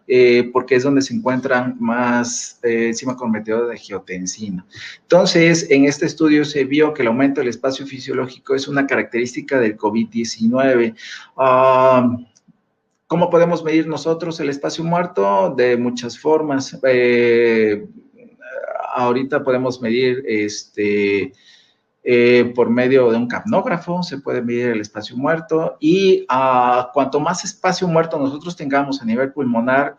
porque es donde se encuentran más enzima convertidora de angiotensina. Entonces, en este estudio se vio que el aumento del espacio fisiológico es una característica del COVID-19. ¿Cómo podemos medir nosotros el espacio muerto? De muchas formas. Ahorita podemos medir por medio de un capnógrafo, se puede medir el espacio muerto y cuanto más espacio muerto nosotros tengamos a nivel pulmonar,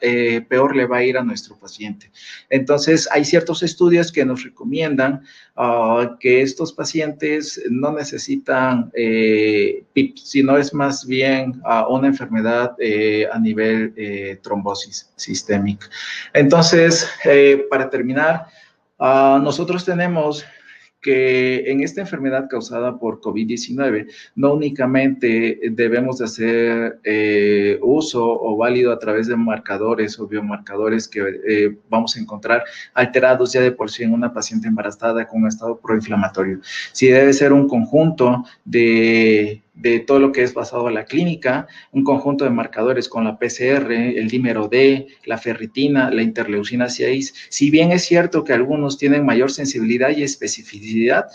peor le va a ir a nuestro paciente. Entonces, hay ciertos estudios que nos recomiendan que estos pacientes no necesitan PIP, sino es más bien una enfermedad a nivel trombosis sistémica. Entonces, para terminar, nosotros tenemos que en esta enfermedad causada por COVID-19 no únicamente debemos de hacer uso o válido a través de marcadores o biomarcadores que vamos a encontrar alterados ya de por sí en una paciente embarazada con un estado proinflamatorio. Sí debe ser un conjunto de todo lo que es basado en la clínica, un conjunto de marcadores con la PCR, el dímero D, la ferritina, la interleucina 6. Si bien es cierto que algunos tienen mayor sensibilidad y especificidad,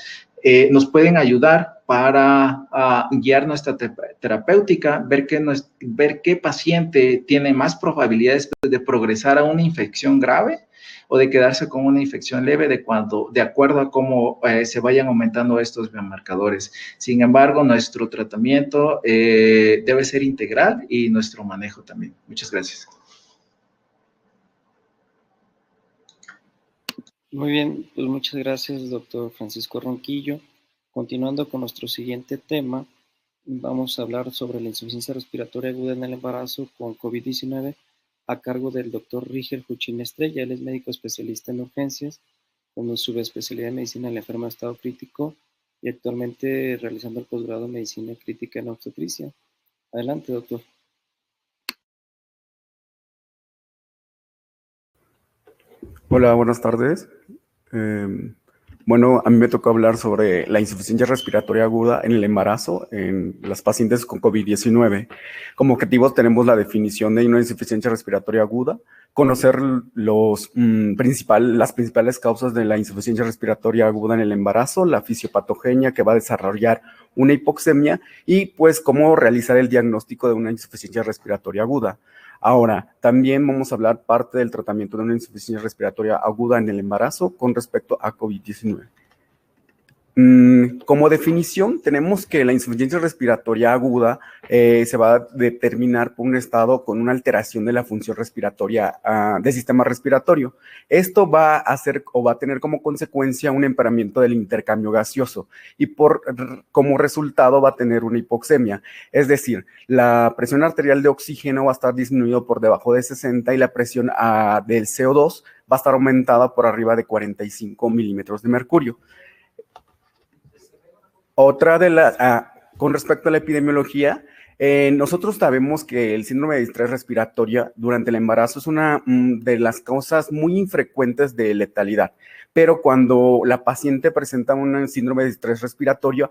nos pueden ayudar para guiar nuestra terapéutica, ver qué paciente tiene más probabilidades de progresar a una infección grave o de quedarse con una infección leve de acuerdo a cómo se vayan aumentando estos biomarcadores. Sin embargo, nuestro tratamiento debe ser integral y nuestro manejo también. Muchas gracias. Muy bien, pues muchas gracias, doctor Francisco Ronquillo. Continuando con nuestro siguiente tema, vamos a hablar sobre la insuficiencia respiratoria aguda en el embarazo con COVID-19 a cargo del doctor Rigel Juchín Estrella. Él es médico especialista en urgencias, con subespecialidad en medicina en la enferma de estado crítico y actualmente realizando el posgrado en medicina crítica en obstetricia. Adelante, doctor. Hola, buenas tardes. Bueno, a mí me tocó hablar sobre la insuficiencia respiratoria aguda en el embarazo en las pacientes con COVID-19. Como objetivos tenemos la definición de una insuficiencia respiratoria aguda, conocer las principales causas de la insuficiencia respiratoria aguda en el embarazo, la fisiopatogenia que va a desarrollar una hipoxemia y pues cómo realizar el diagnóstico de una insuficiencia respiratoria aguda. Ahora, también vamos a hablar parte del tratamiento de una insuficiencia respiratoria aguda en el embarazo con respecto a COVID-19. Como definición, tenemos que la insuficiencia respiratoria aguda se va a determinar por un estado con una alteración de la función respiratoria del sistema respiratorio. Esto va a hacer o va a tener como consecuencia un empeoramiento del intercambio gaseoso y como resultado va a tener una hipoxemia. Es decir, la presión arterial de oxígeno va a estar disminuido por debajo de 60 y la presión del CO2 va a estar aumentada por arriba de 45 milímetros de mercurio. Otra de las, con respecto a la epidemiología, nosotros sabemos que el síndrome de distrés respiratoria durante el embarazo es una de las causas muy infrecuentes de letalidad, pero cuando la paciente presenta un síndrome de distrés respiratorio,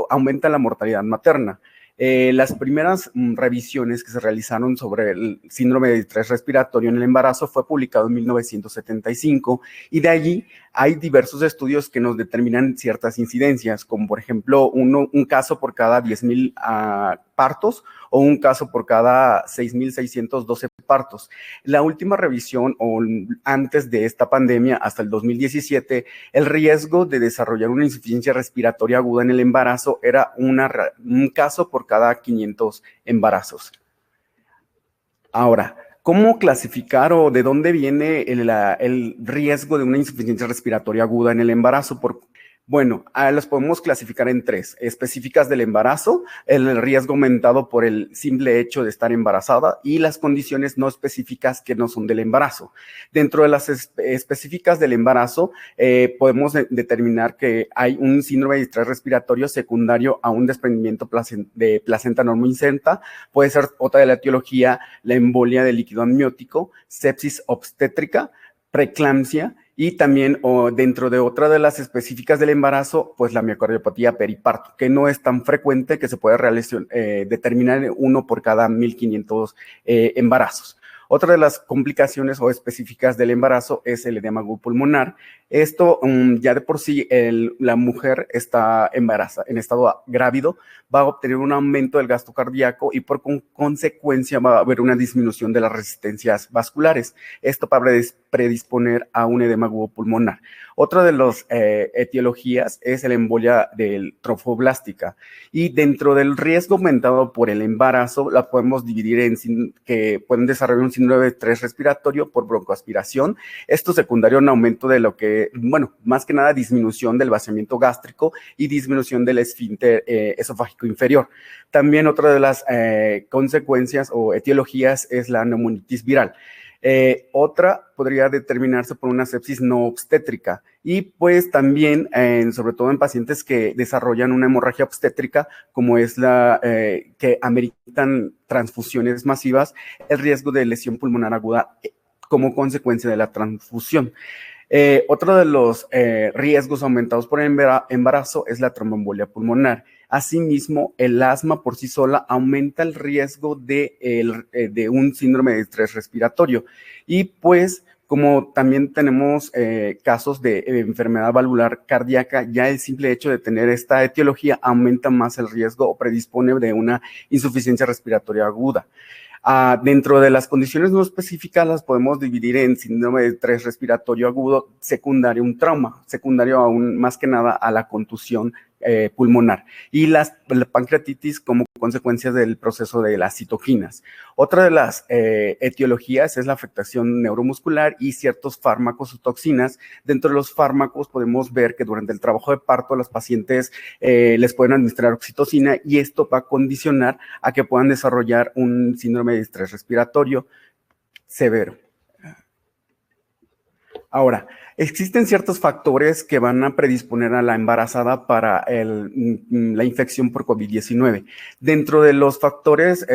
aumenta la mortalidad materna. Las primeras revisiones que se realizaron sobre el síndrome de distrés respiratorio en el embarazo fue publicado en 1975 y de allí hay diversos estudios que nos determinan ciertas incidencias, como por ejemplo un caso por cada 10,000 partos o un caso por cada 6,612 partos. La última revisión o antes de esta pandemia, hasta el 2017, el riesgo de desarrollar una insuficiencia respiratoria aguda en el embarazo era un caso por cada 500 embarazos. Ahora, ¿cómo clasificar o de dónde viene el riesgo de una insuficiencia respiratoria aguda en el embarazo? Bueno, las podemos clasificar en tres: específicas del embarazo, el riesgo aumentado por el simple hecho de estar embarazada y las condiciones no específicas que no son del embarazo. Dentro de las específicas del embarazo, podemos determinar que hay un síndrome de distrés respiratorio secundario a un desprendimiento de placenta normoincenta. Puede ser otra de la etiología, la embolia de líquido amniótico, sepsis obstétrica, preeclampsia y también dentro de otra de las específicas del embarazo, pues la miocardiopatía periparto, que no es tan frecuente, que se puede determinar uno por cada 1,500 embarazos. Otra de las complicaciones o específicas del embarazo es el edema pulmonar. Esto ya de por sí la mujer está embarazada, en estado grávido, va a obtener un aumento del gasto cardíaco y por consecuencia va a haber una disminución de las resistencias vasculares. Esto para predisponer a un edema pulmonar. Otra de las etiologías es la embolia trofoblástica y dentro del riesgo aumentado por el embarazo la podemos dividir en que pueden desarrollar un síndrome de estrés respiratorio por broncoaspiración. Esto secundario a un aumento de lo que, bueno, más que nada disminución del vaciamiento gástrico y disminución del esfínter esofágico inferior. También otra de las consecuencias o etiologías es la neumonitis viral. Otra podría determinarse por una sepsis no obstétrica y pues también, sobre todo en pacientes que desarrollan una hemorragia obstétrica, como es que ameritan transfusiones masivas, el riesgo de lesión pulmonar aguda como consecuencia de la transfusión. Otro de los riesgos aumentados por el embarazo es la tromboembolia pulmonar. Asimismo, el asma por sí sola aumenta el riesgo de un síndrome de estrés respiratorio. Y pues, como también tenemos casos de enfermedad valvular cardíaca, ya el simple hecho de tener esta etiología aumenta más el riesgo o predispone de una insuficiencia respiratoria aguda. Dentro de las condiciones no específicas las podemos dividir en síndrome de estrés respiratorio agudo, secundario, un trauma, secundario aún más que nada a la contusión pulmonar y la pancreatitis como consecuencia del proceso de las citoquinas. Otra de las etiologías es la afectación neuromuscular y ciertos fármacos o toxinas. Dentro de los fármacos podemos ver que durante el trabajo de parto a los pacientes les pueden administrar oxitocina y esto va a condicionar a que puedan desarrollar un síndrome de estrés respiratorio severo. Ahora, existen ciertos factores que van a predisponer a la embarazada para la infección por COVID-19. Dentro de los factores,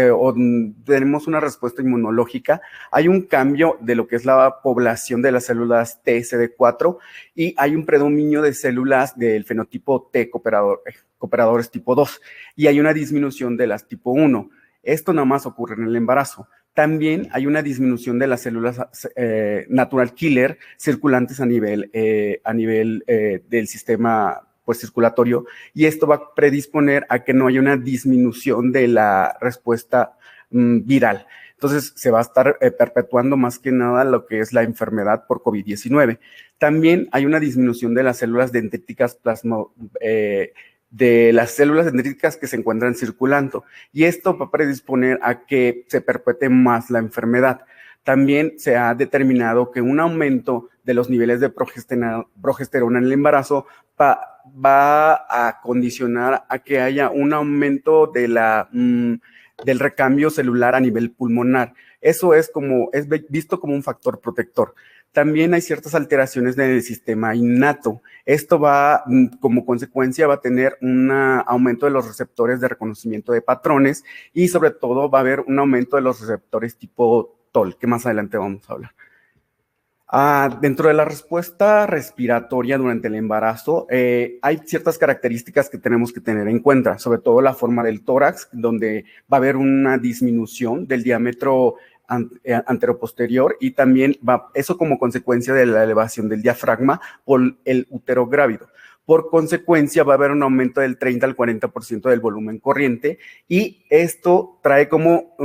tenemos una respuesta inmunológica. Hay un cambio de lo que es la población de las células TSD4 y hay un predominio de células del fenotipo T cooperadores tipo 2 y hay una disminución de las tipo 1. Esto nada más ocurre en el embarazo. También hay una disminución de las células natural killer circulantes a nivel del sistema pues, circulatorio, y esto va a predisponer a que no haya una disminución de la respuesta viral. Entonces, se va a estar perpetuando más que nada lo que es la enfermedad por COVID-19. También hay una disminución de las células dendríticas de las células dendríticas que se encuentran circulando, y esto va a predisponer a que se perpetúe más la enfermedad. También se ha determinado que un aumento de los niveles de progesterona en el embarazo va a condicionar a que haya un aumento del recambio celular a nivel pulmonar. Eso es visto como un factor protector. También hay ciertas alteraciones en el sistema innato. Esto como consecuencia, va a tener un aumento de los receptores de reconocimiento de patrones y sobre todo va a haber un aumento de los receptores tipo TOL, que más adelante vamos a hablar. Dentro de la respuesta respiratoria durante el embarazo, hay ciertas características que tenemos que tener en cuenta, sobre todo la forma del tórax, donde va a haber una disminución del diámetro anteroposterior y también eso como consecuencia de la elevación del diafragma por el útero grávido. Por consecuencia, va a haber un aumento del 30 al 40% del volumen corriente y esto trae como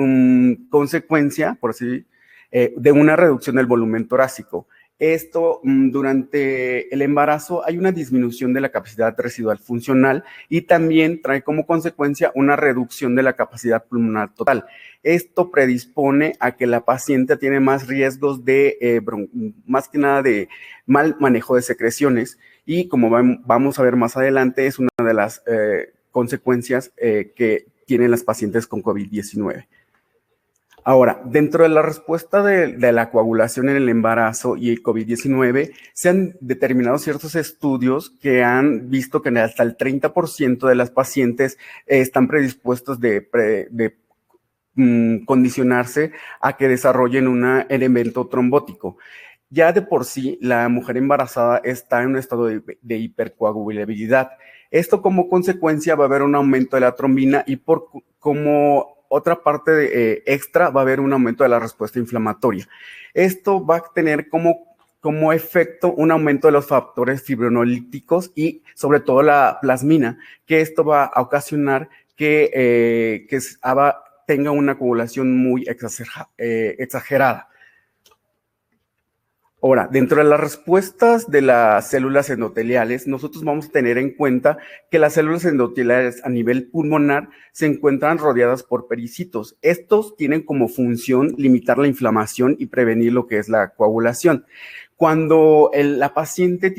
consecuencia, por así de una reducción del volumen torácico. Esto, durante el embarazo, hay una disminución de la capacidad residual funcional y también trae como consecuencia una reducción de la capacidad pulmonar total. Esto predispone a que la paciente tiene más riesgos más que nada de mal manejo de secreciones y, como vamos a ver más adelante, es una de las consecuencias que tienen las pacientes con COVID-19. Ahora, dentro de la respuesta de la coagulación en el embarazo y el COVID-19, se han determinado ciertos estudios que han visto que hasta el 30% de las pacientes están predispuestos de condicionarse a que desarrollen un evento trombótico. Ya de por sí, la mujer embarazada está en un estado de hipercoagulabilidad. Esto como consecuencia va a haber un aumento de la trombina y como otra parte extra va a haber un aumento de la respuesta inflamatoria. Esto va a tener como efecto un aumento de los factores fibrinolíticos y sobre todo la plasmina, que esto va a ocasionar que tenga una coagulación muy exagerada. Ahora, dentro de las respuestas de las células endoteliales, nosotros vamos a tener en cuenta que las células endoteliales a nivel pulmonar se encuentran rodeadas por pericitos. Estos tienen como función limitar la inflamación y prevenir lo que es la coagulación. Cuando la paciente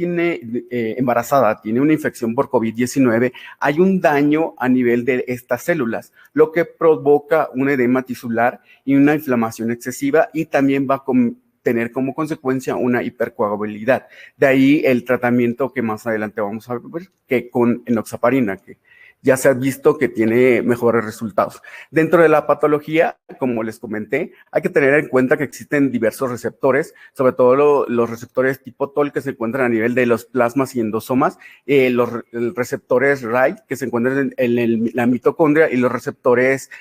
embarazada tiene una infección por COVID-19, hay un daño a nivel de estas células, lo que provoca un edema tisular y una inflamación excesiva y también va a tener como consecuencia una hipercoagulabilidad. De ahí el tratamiento que más adelante vamos a ver, que con enoxaparina, que ya se ha visto que tiene mejores resultados. Dentro de la patología, como les comenté, hay que tener en cuenta que existen diversos receptores, sobre todo los receptores tipo TOL que se encuentran a nivel de los plasmas y endosomas, los receptores RAI que se encuentran en la mitocondria y los receptores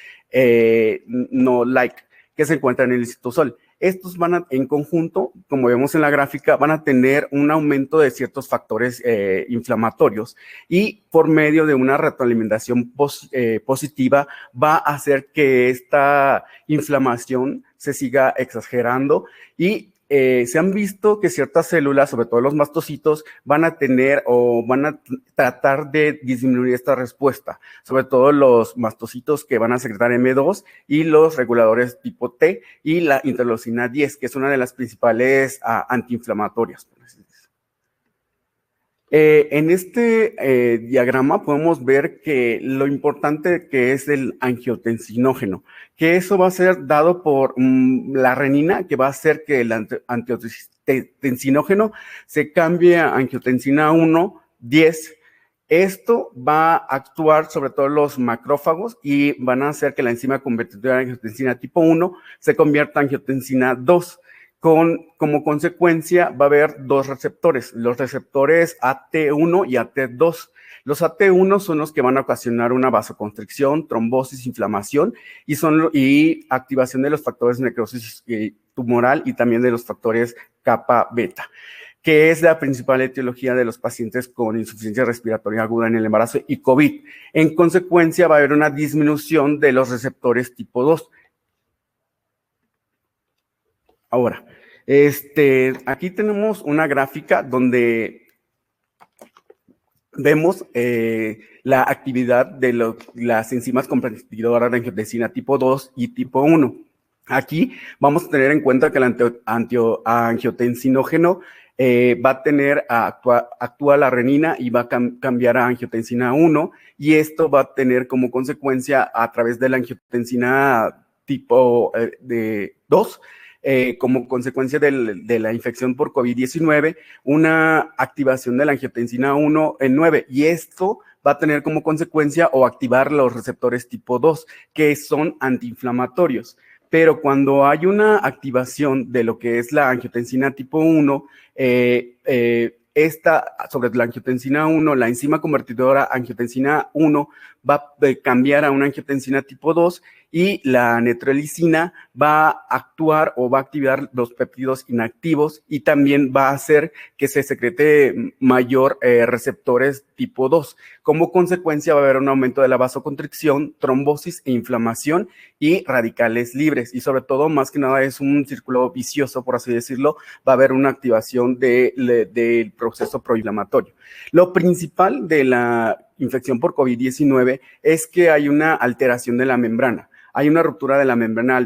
no-like que se encuentran en el citosol. Estos en conjunto, como vemos en la gráfica, van a tener un aumento de ciertos factores inflamatorios y por medio de una retroalimentación positiva va a hacer que esta inflamación se siga exagerando y se han visto que ciertas células, sobre todo los mastocitos, van a tratar de disminuir esta respuesta, sobre todo los mastocitos que van a secretar M2 y los reguladores tipo T y la interleucina 10, que es una de las principales antiinflamatorias. En este diagrama podemos ver que lo importante que es el angiotensinógeno, que eso va a ser dado por la renina, que va a hacer que el angiotensinógeno se cambie a angiotensina 1, 10. Esto va a actuar sobre todo los macrófagos y van a hacer que la enzima convertidora de angiotensina tipo 1 se convierta en angiotensina 2. Como consecuencia va a haber dos receptores, los receptores AT1 y AT2. Los AT1 son los que van a ocasionar una vasoconstricción, trombosis, inflamación y activación de los factores de necrosis tumoral y también de los factores kappa beta, que es la principal etiología de los pacientes con insuficiencia respiratoria aguda en el embarazo y COVID. En consecuencia, va a haber una disminución de los receptores tipo 2. Ahora, aquí tenemos una gráfica donde vemos la actividad de las enzimas convertidoras de angiotensina tipo 2 y tipo 1. Aquí vamos a tener en cuenta que el angiotensinógeno va a tener, actúa la renina y va a cambiar a angiotensina 1, y esto va a tener como consecuencia a través de la angiotensina tipo 2, como consecuencia de la infección por COVID-19, una activación de la angiotensina 1 en 9, y esto va a tener como consecuencia o activar los receptores tipo 2, que son antiinflamatorios. Pero cuando hay una activación de lo que es la angiotensina tipo 1, esta, sobre la angiotensina 1, la enzima convertidora angiotensina 1 va a cambiar a una angiotensina tipo 2, y la netroelicina va a actuar o va a activar los péptidos inactivos, y también va a hacer que se secrete mayor receptores tipo 2. Como consecuencia va a haber un aumento de la vasoconstricción, trombosis e inflamación y radicales libres, y sobre todo, más que nada, es un círculo vicioso, por así decirlo. Va a haber una activación del proceso proinflamatorio. Lo principal de la infección por COVID-19 es que hay una alteración de la membrana. Hay una ruptura de la membrana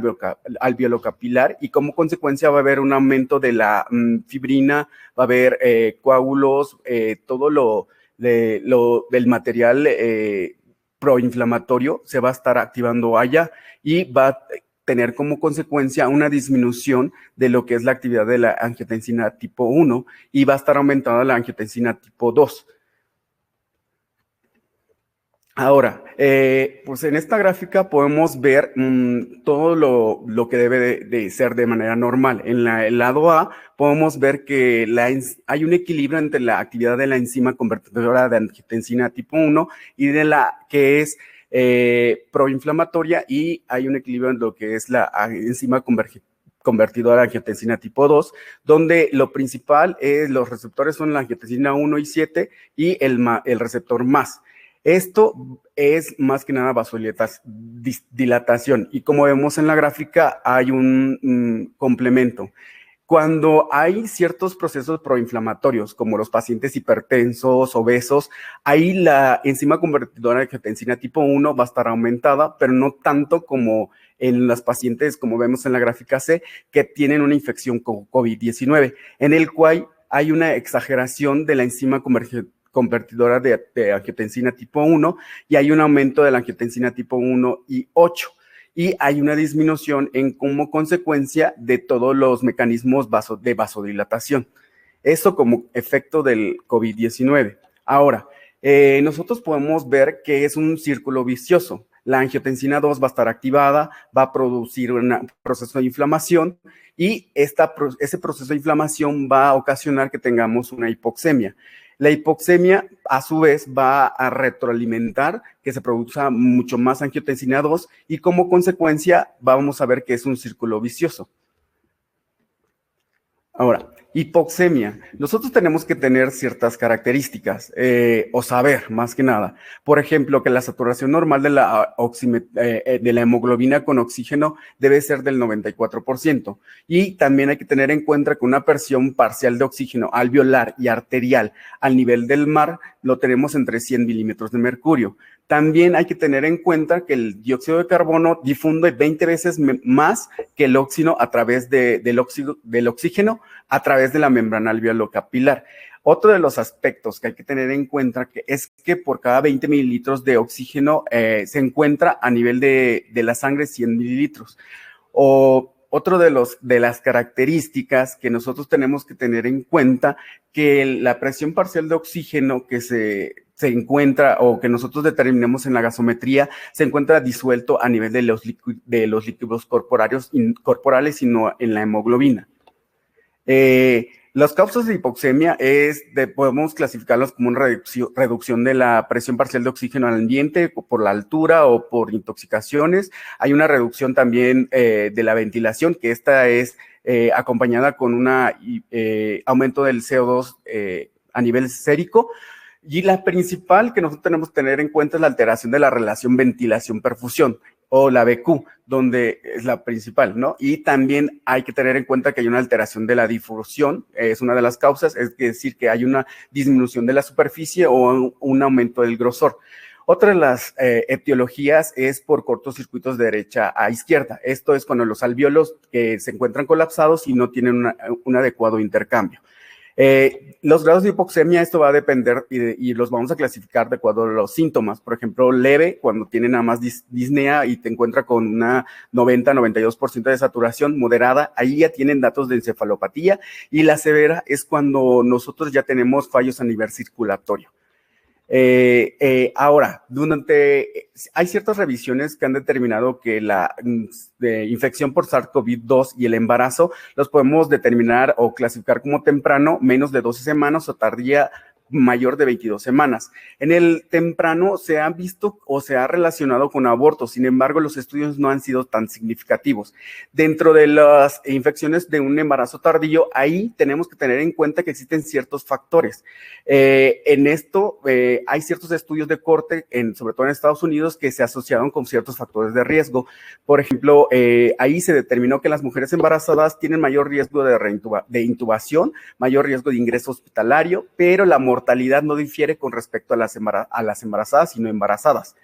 alveolocapilar, y como consecuencia va a haber un aumento de la fibrina, va a haber coágulos, todo del material proinflamatorio se va a estar activando allá, y va a tener como consecuencia una disminución de lo que es la actividad de la angiotensina tipo 1, y va a estar aumentada la angiotensina tipo 2. Ahora, pues en esta gráfica podemos ver todo lo que debe de ser de manera normal. En el lado A podemos ver que hay un equilibrio entre la actividad de la enzima convertidora de angiotensina tipo 1 y de la que es proinflamatoria, y hay un equilibrio en lo que es la enzima convertidora de angiotensina tipo 2, donde lo principal es los receptores son la angiotensina 1 y 7 y el receptor más. Esto es más que nada vasodilatación, y como vemos en la gráfica hay un complemento. Cuando hay ciertos procesos proinflamatorios, como los pacientes hipertensos, obesos, ahí la enzima convertidora de angiotensina tipo 1 va a estar aumentada, pero no tanto como en los pacientes, como vemos en la gráfica C, que tienen una infección con COVID-19, en el cual hay una exageración de la enzima convertidora de angiotensina tipo 1, y hay un aumento de la angiotensina tipo 1 y 8. Y hay una disminución como consecuencia de todos los mecanismos de vasodilatación. Esto como efecto del COVID-19. Ahora, nosotros podemos ver que es un círculo vicioso. La angiotensina 2 va a estar activada, va a producir un proceso de inflamación, y ese proceso de inflamación va a ocasionar que tengamos una hipoxemia. La hipoxemia, a su vez, va a retroalimentar que se produzca mucho más angiotensina 2, y como consecuencia vamos a ver que es un círculo vicioso. Ahora, hipoxemia. Nosotros tenemos que tener ciertas características o saber, más que nada. Por ejemplo, que la saturación normal de la hemoglobina con oxígeno debe ser del 94%. Y también hay que tener en cuenta que una presión parcial de oxígeno alveolar y arterial al nivel del mar lo tenemos entre 100 milímetros de mercurio. También hay que tener en cuenta que el dióxido de carbono difunde 20 veces más que el oxígeno a través del oxígeno a través de la membrana alveolo-capilar. Otro de los aspectos que hay que tener en cuenta es que por cada 20 mililitros de oxígeno se encuentra a nivel de la sangre 100 mililitros. otro de las características que nosotros tenemos que tener en cuenta, que la presión parcial de oxígeno que se encuentra o que nosotros determinemos en la gasometría se encuentra disuelto a nivel de los líquidos corporales y no en la hemoglobina. Las causas de hipoxemia podemos clasificarlas como una reducción de la presión parcial de oxígeno al ambiente por la altura o por intoxicaciones. Hay una reducción también de la ventilación, que esta es acompañada con un aumento del CO2 a nivel sérico. Y la principal que nosotros tenemos que tener en cuenta es la alteración de la relación ventilación-perfusión, o la BQ, donde es la principal, ¿no? Y también hay que tener en cuenta que hay una alteración de la difusión, es una de las causas, es decir, que hay una disminución de la superficie o un aumento del grosor. Otra de las etiologías es por cortocircuitos de derecha a izquierda. Esto es cuando los alvéolos que se encuentran colapsados y no tienen un adecuado intercambio. Los grados de hipoxemia, esto va a depender y los vamos a clasificar de acuerdo a los síntomas. Por ejemplo, leve, cuando tiene nada más disnea y te encuentra con una 90-92% de saturación. Moderada, ahí ya tienen datos de encefalopatía. Y la severa es cuando nosotros ya tenemos fallos a nivel circulatorio. Ahora, hay ciertas revisiones que han determinado que la infección por SARS-CoV-2 y el embarazo los podemos determinar o clasificar como temprano, menos de 12 semanas, o tardía, mayor de 22 semanas. En el temprano se ha visto o se ha relacionado con abortos, sin embargo, los estudios no han sido tan significativos. Dentro de las infecciones de un embarazo tardío, ahí tenemos que tener en cuenta que existen ciertos factores. En esto hay ciertos estudios de corte, sobre todo en Estados Unidos, que se asociaron con ciertos factores de riesgo. Por ejemplo, ahí se determinó que las mujeres embarazadas tienen mayor riesgo de intubación, mayor riesgo de ingreso hospitalario, pero la mortalidad no difiere con respecto a las embarazadas, sino embarazadas.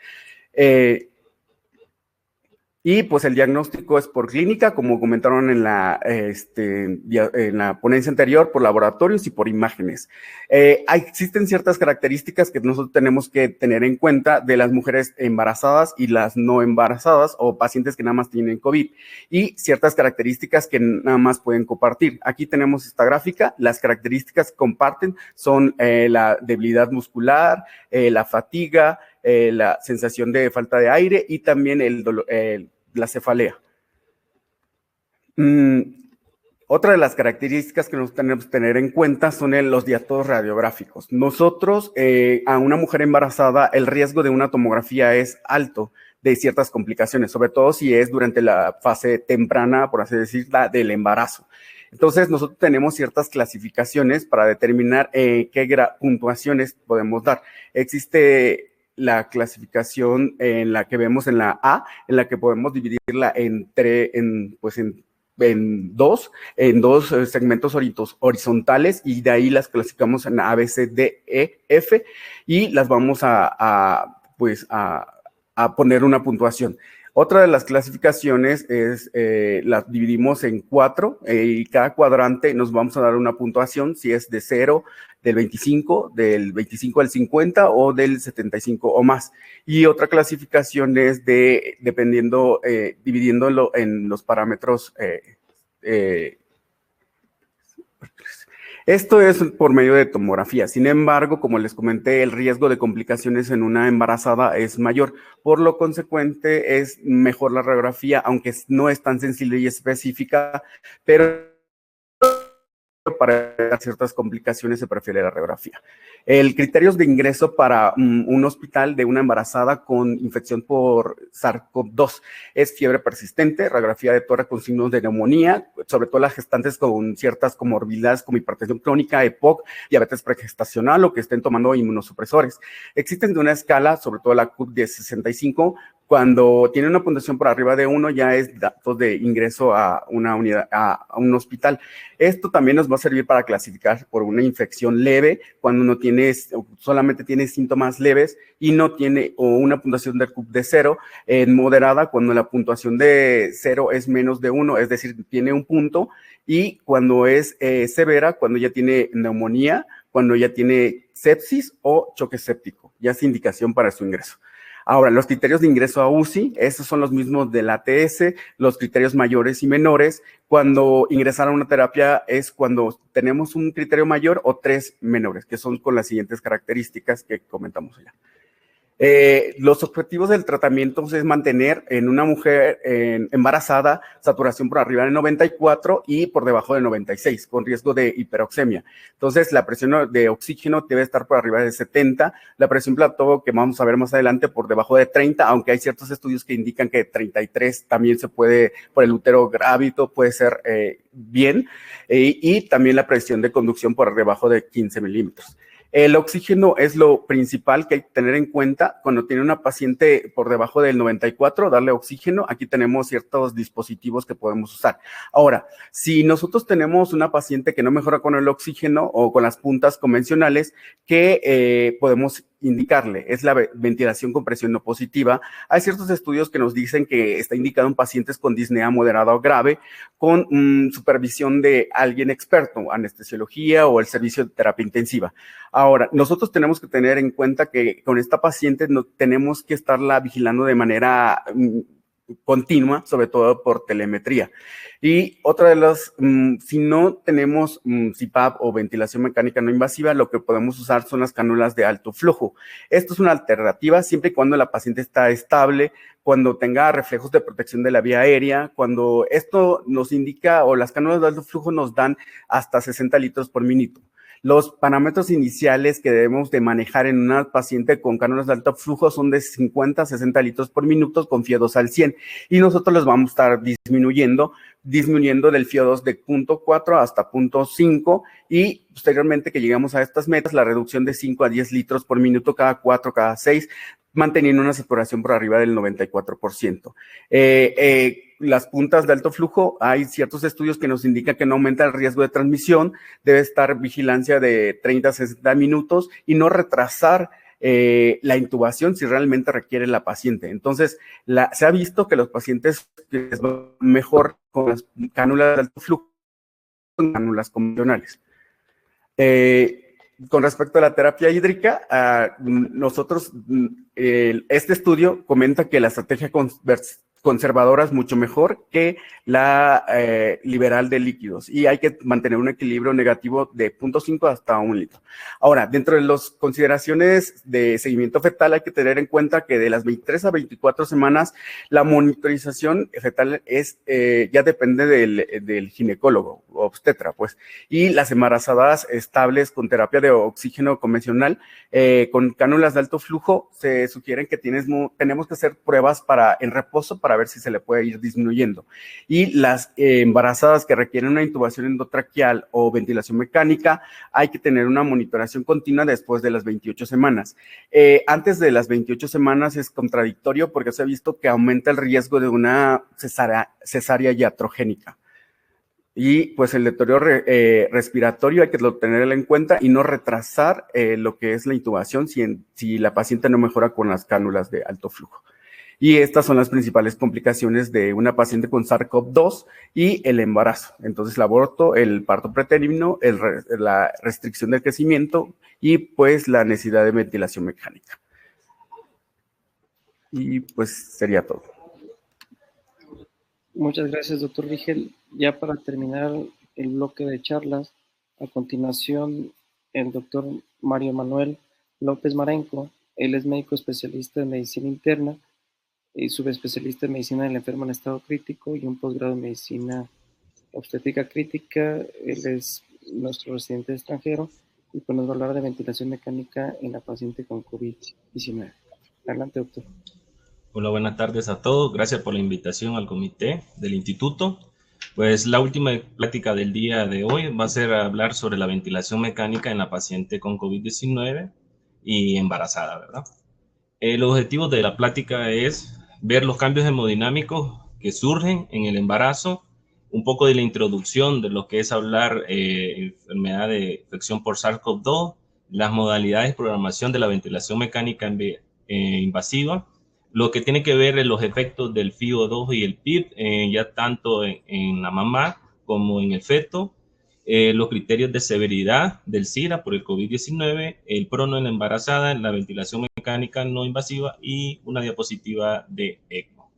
Y pues el diagnóstico es por clínica, como comentaron en la ponencia anterior, por laboratorios y por imágenes. Existen ciertas características que nosotros tenemos que tener en cuenta de las mujeres embarazadas y las no embarazadas, o pacientes que nada más tienen COVID, y ciertas características que nada más pueden compartir. Aquí tenemos esta gráfica. Las características que comparten son la debilidad muscular, la fatiga, la sensación de falta de aire y también la cefalea. Otra de las características que nos tenemos que tener en cuenta son los diatodos radiográficos. Nosotros, a una mujer embarazada, el riesgo de una tomografía es alto de ciertas complicaciones, sobre todo si es durante la fase temprana, por así decirlo, del embarazo. Entonces, nosotros tenemos ciertas clasificaciones para determinar qué puntuaciones podemos dar. Existe la clasificación en la que vemos en la A, en la que podemos dividirla en dos segmentos horizontales, y de ahí las clasificamos en A, B, C, D, E, F, y las vamos a poner una puntuación. Otra de las clasificaciones es, las dividimos en 4 y cada cuadrante nos vamos a dar una puntuación, si es de 0, del 25 al 50 o del 75 o más. Y otra clasificación es dividiéndolo en los parámetros. Esto es por medio de tomografía. Sin embargo, como les comenté, el riesgo de complicaciones en una embarazada es mayor. Por lo consecuente, es mejor la radiografía, aunque no es tan sensible y específica, pero para ciertas complicaciones se prefiere la radiografía. El criterio de ingreso para un hospital de una embarazada con infección por SARS-CoV-2 es fiebre persistente, radiografía de tórax con signos de neumonía, sobre todo las gestantes con ciertas comorbilidades como hipertensión crónica, EPOC, diabetes pregestacional o que estén tomando inmunosupresores. Existen de una escala, sobre todo la CUP de 65, cuando tiene una puntuación por arriba de 1 ya es datos de ingreso a una unidad, a un hospital. Esto también nos va a servir para clasificar por una infección leve, cuando no tienes, solamente tiene síntomas leves y no tiene, o una puntuación del CUP de 0, moderada, cuando la puntuación de 0 es menos de 1, es decir, tiene un punto, y cuando es severa, cuando ya tiene neumonía, cuando ya tiene sepsis o choque séptico, ya es indicación para su ingreso. Ahora, los criterios de ingreso a UCI, esos son los mismos del ATS, los criterios mayores y menores. Cuando ingresar a una terapia es cuando tenemos un criterio mayor o 3 menores, que son con las siguientes características que comentamos allá. Los objetivos del tratamiento es mantener en una mujer embarazada saturación por arriba de 94 y por debajo de 96, con riesgo de hiperoxemia. Entonces, la presión de oxígeno debe estar por arriba de 70, la presión plató, que vamos a ver más adelante, por debajo de 30, aunque hay ciertos estudios que indican que 33 también se puede, por el útero grávido, puede ser bien, y también la presión de conducción por debajo de 15 milímetros. El oxígeno es lo principal que hay que tener en cuenta cuando tiene una paciente por debajo del 94, darle oxígeno. Aquí tenemos ciertos dispositivos que podemos usar. Ahora, si nosotros tenemos una paciente que no mejora con el oxígeno o con las puntas convencionales, ¿qué podemos indicarle? Es la ventilación con presión no positiva. Hay ciertos estudios que nos dicen que está indicado en pacientes con disnea moderada o grave, con supervisión de alguien experto, anestesiología o el servicio de terapia intensiva. Ahora, nosotros tenemos que tener en cuenta que con esta paciente no tenemos que estarla vigilando de manera continua, sobre todo por telemetría. Y otra de las, si no tenemos CPAP o ventilación mecánica no invasiva, lo que podemos usar son las cánulas de alto flujo. Esto es una alternativa siempre y cuando la paciente está estable, cuando tenga reflejos de protección de la vía aérea, cuando esto nos indica, o las cánulas de alto flujo nos dan hasta 60 litros por minuto. Los parámetros iniciales que debemos de manejar en una paciente con cánulas de alto flujo son de 50 a 60 litros por minuto con FIO2 al 100 y nosotros los vamos a estar disminuyendo del FIO2 de 0.4 hasta 0.5 y posteriormente que llegamos a estas metas, la reducción de 5 a 10 litros por minuto cada 4, cada 6, manteniendo una saturación por arriba del 94%. Las puntas de alto flujo, hay ciertos estudios que nos indican que no aumenta el riesgo de transmisión, debe estar vigilancia de 30 a 60 minutos y no retrasar la intubación si realmente requiere la paciente. Entonces, se ha visto que los pacientes les va mejor con las cánulas de alto flujo que con cánulas convencionales. Con respecto a la terapia hídrica, nosotros, este estudio comenta que la estrategia conservadora es mucho mejor que la liberal de líquidos y hay que mantener un equilibrio negativo de 0.5 hasta 1 litro. Ahora, dentro de las consideraciones de seguimiento fetal hay que tener en cuenta que de las 23 a 24 semanas la monitorización fetal es, ya depende del ginecólogo, obstetra, pues, y las embarazadas estables con terapia de oxígeno convencional con cánulas de alto flujo se sugieren que tenemos que hacer pruebas en reposo para ver si se le puede ir disminuyendo. Y las embarazadas que requieren una intubación endotraqueal o ventilación mecánica, hay que tener una monitoración continua después de las 28 semanas. Antes de las 28 semanas es contradictorio porque se ha visto que aumenta el riesgo de una cesárea iatrogénica. Y pues el deterioro respiratorio hay que tenerlo en cuenta y no retrasar lo que es la intubación si la paciente no mejora con las cánulas de alto flujo. Y estas son las principales complicaciones de una paciente con SARS-CoV-2 y el embarazo. Entonces, el aborto, el parto pretérmino, la restricción del crecimiento y pues la necesidad de ventilación mecánica. Y pues sería todo. Muchas gracias, doctor Rigel. Ya para terminar el bloque de charlas, a continuación, el doctor Mario Manuel López Marenco. Él es médico especialista en medicina interna y subespecialista en medicina del enfermo en estado crítico y un posgrado en medicina obstétrica crítica. Él es nuestro residente extranjero y pues nos va a hablar de ventilación mecánica en la paciente con COVID-19. Adelante, doctor. Hola, buenas tardes a todos. Gracias por la invitación al comité del instituto. Pues la última plática del día de hoy va a ser hablar sobre la ventilación mecánica en la paciente con COVID-19 y embarazada, ¿verdad? El objetivo de la plática es ver los cambios hemodinámicos que surgen en el embarazo, un poco de la introducción de lo que es hablar enfermedad de infección por SARS-CoV-2, las modalidades de programación de la ventilación mecánica invasiva, lo que tiene que ver en los efectos del FIO2 y el PIB, ya tanto en la mamá como en el feto, los criterios de severidad del SIRA por el COVID-19, el prono en la embarazada, la ventilación mecánica no invasiva y una diapositiva de ECMO.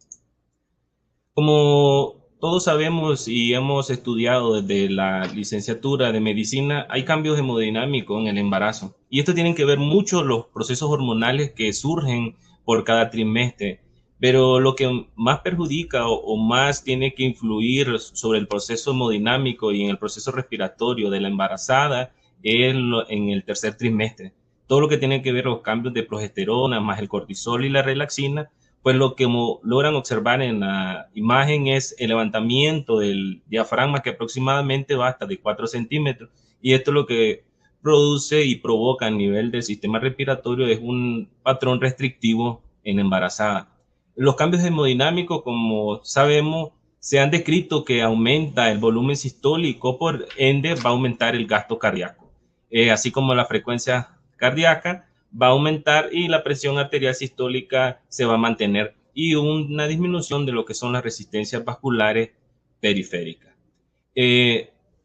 Como todos sabemos y hemos estudiado desde la licenciatura de medicina, hay cambios hemodinámicos en el embarazo. Y esto tienen que ver mucho los procesos hormonales que surgen por cada trimestre. Pero lo que más perjudica o más tiene que influir sobre el proceso hemodinámico y en el proceso respiratorio de la embarazada es en el tercer trimestre. Todo lo que tiene que ver los cambios de progesterona, más el cortisol y la relaxina, pues lo que logran observar en la imagen es el levantamiento del diafragma, que aproximadamente va hasta de 4 centímetros. Y esto lo que produce y provoca a nivel del sistema respiratorio es un patrón restrictivo en la embarazada. Los cambios hemodinámicos, como sabemos, se han descrito que aumenta el volumen sistólico, por ende va a aumentar el gasto cardíaco, así como la frecuencia cardíaca va a aumentar y la presión arterial sistólica se va a mantener y una disminución de lo que son las resistencias vasculares periféricas.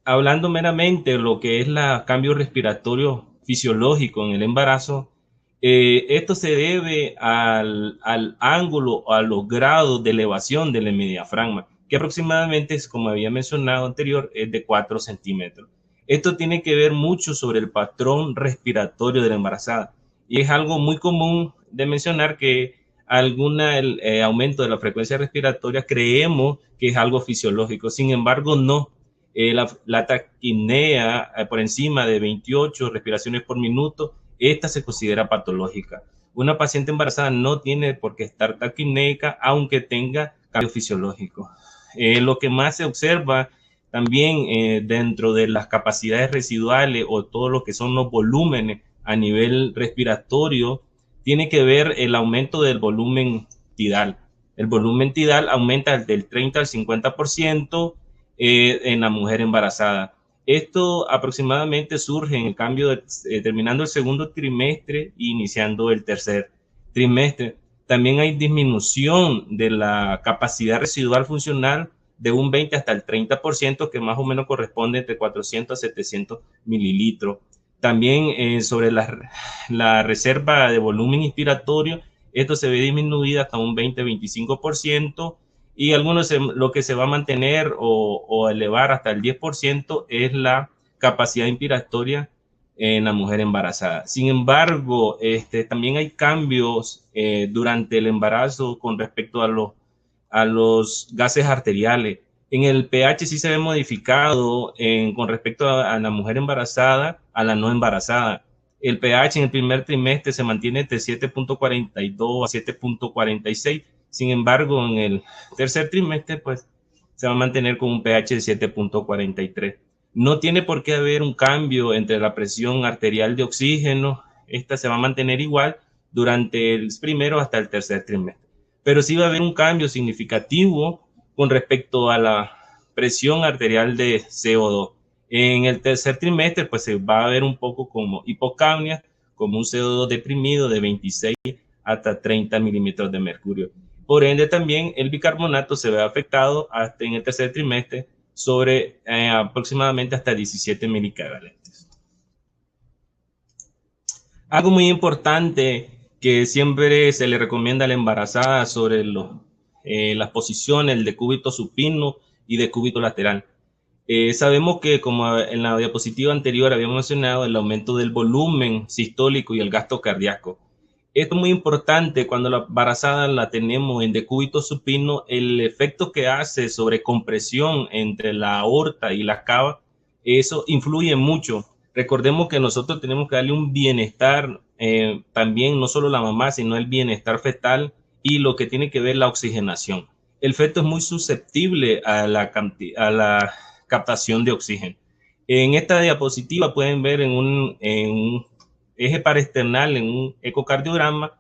Hablando meramente de lo que es el cambio respiratorio fisiológico en el embarazo, esto se debe al ángulo o a los grados de elevación del hemodiafragma, que aproximadamente, como había mencionado anterior, es de 4 centímetros. Esto tiene que ver mucho sobre el patrón respiratorio de la embarazada y es algo muy común de mencionar que el aumento de la frecuencia respiratoria creemos que es algo fisiológico. Sin embargo, no. La taquipnea por encima de 28 respiraciones por minuto, esta se considera patológica. Una paciente embarazada no tiene por qué estar taquipnéica, aunque tenga cambio fisiológico. Lo que más se observa también dentro de las capacidades residuales o todo lo que son los volúmenes a nivel respiratorio, tiene que ver el aumento del volumen tidal. El volumen tidal aumenta del 30 al 50% en la mujer embarazada. Esto aproximadamente surge en el cambio terminando el segundo trimestre e iniciando el tercer trimestre. También hay disminución de la capacidad residual funcional de un 20 hasta el 30%, que más o menos corresponde entre 400 a 700 mililitros. También sobre la reserva de volumen inspiratorio, esto se ve disminuido hasta un 20-25%, y algunos lo que se va a mantener o elevar hasta el 10% es la capacidad inspiratoria en la mujer embarazada. Sin embargo, también hay cambios durante el embarazo con respecto a los gases arteriales. En el pH sí se ve modificado con respecto a la mujer embarazada a la no embarazada. El pH en el primer trimestre se mantiene entre 7.42 a 7.46. Sin embargo, en el tercer trimestre, pues, se va a mantener con un pH de 7.43. No tiene por qué haber un cambio entre la presión arterial de oxígeno. Esta se va a mantener igual durante el primero hasta el tercer trimestre. Pero sí va a haber un cambio significativo con respecto a la presión arterial de CO2. En el tercer trimestre, pues, se va a ver un poco como hipocapnia, como un CO2 deprimido de 26 hasta 30 milímetros de mercurio. Por ende, también el bicarbonato se ve afectado hasta en el tercer trimestre sobre aproximadamente hasta 17 milicavalentes. Algo muy importante que siempre se le recomienda a la embarazada sobre las posiciones, el decúbito supino y decúbito lateral. Sabemos que, como en la diapositiva anterior habíamos mencionado, el aumento del volumen sistólico y el gasto cardíaco. Esto es muy importante cuando la embarazada la tenemos en decúbito supino, el efecto que hace sobre compresión entre la aorta y la cava, eso influye mucho. Recordemos que nosotros tenemos que darle un bienestar también, no solo la mamá, sino el bienestar fetal y lo que tiene que ver la oxigenación. El feto es muy susceptible a la captación de oxígeno. En esta diapositiva pueden ver en un eje paraesternal, en un ecocardiograma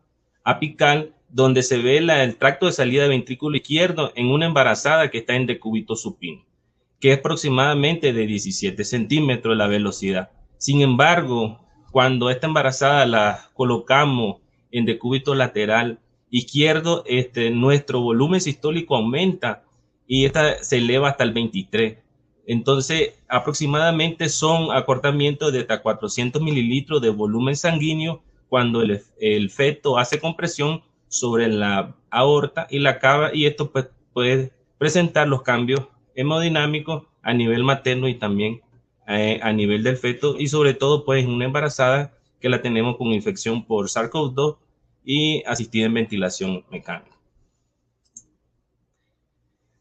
apical, donde se ve el tracto de salida de ventrículo izquierdo en una embarazada que está en decúbito supino, que es aproximadamente de 17 centímetros la velocidad. Sin embargo, cuando esta embarazada la colocamos en decúbito lateral izquierdo, nuestro volumen sistólico aumenta y esta se eleva hasta el 23. Entonces, aproximadamente son acortamientos de hasta 400 mililitros de volumen sanguíneo cuando el feto hace compresión sobre la aorta y la cava, y esto pues, puede presentar los cambios hemodinámicos a nivel materno y también a nivel del feto, y sobre todo pues en una embarazada que la tenemos con infección por SARS-CoV-2 y asistida en ventilación mecánica.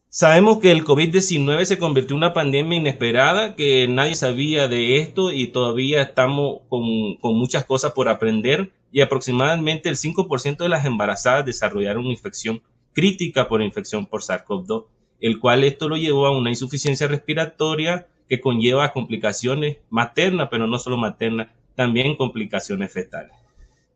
Sabemos que el COVID-19 se convirtió en una pandemia inesperada, que nadie sabía de esto y todavía estamos con muchas cosas por aprender, y aproximadamente el 5% de las embarazadas desarrollaron una infección crítica por infección por SARS-CoV-2, el cual esto lo llevó a una insuficiencia respiratoria que conlleva complicaciones maternas, pero no solo maternas, también complicaciones fetales.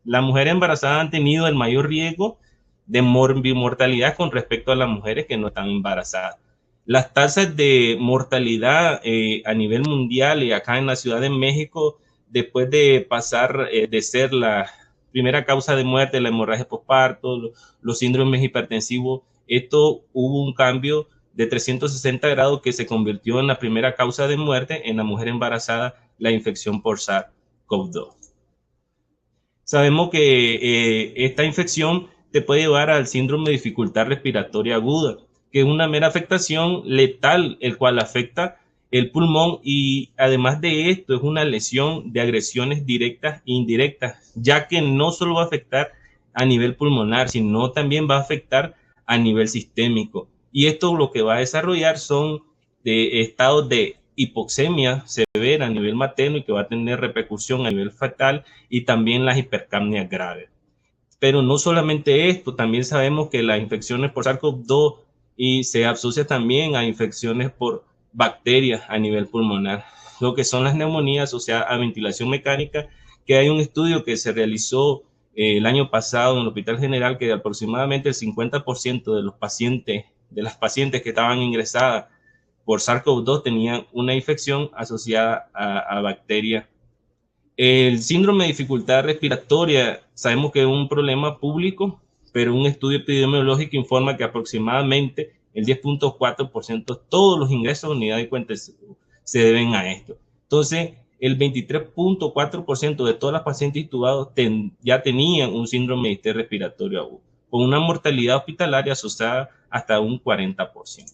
Las mujeres embarazadas han tenido el mayor riesgo de mortalidad con respecto a las mujeres que no están embarazadas. Las tasas de mortalidad a nivel mundial y acá en la Ciudad de México, después de pasar de ser la primera causa de muerte, la hemorragia postparto, los síndromes hipertensivos, esto hubo un cambio de 360 grados que se convirtió en la primera causa de muerte en la mujer embarazada, la infección por SARS-CoV-2. Sabemos que esta infección te puede llevar al síndrome de dificultad respiratoria aguda, que es una mera afectación letal, el cual afecta el pulmón, y además de esto es una lesión de agresiones directas e indirectas, ya que no solo va a afectar a nivel pulmonar, sino también va a afectar a nivel sistémico. Y esto lo que va a desarrollar son estados de hipoxemia severa a nivel materno y que va a tener repercusión a nivel fetal, y también las hipercapnias graves. Pero no solamente esto, también sabemos que las infecciones por SARS-CoV-2 y se asocia también a infecciones por bacterias a nivel pulmonar, lo que son las neumonías asociadas a ventilación mecánica, que hay un estudio que se realizó el año pasado en el Hospital General, que aproximadamente el 50% de las pacientes que estaban ingresadas por SARS-CoV-2 tenían una infección asociada a bacterias. El síndrome de dificultad respiratoria, sabemos que es un problema público, pero un estudio epidemiológico informa que aproximadamente el 10.4% de todos los ingresos de unidad de cuenta se deben a esto. Entonces, el 23.4% de todas las pacientes intubadas ya tenían un síndrome de respiratorio agudo, con una mortalidad hospitalaria asociada hasta un 40%.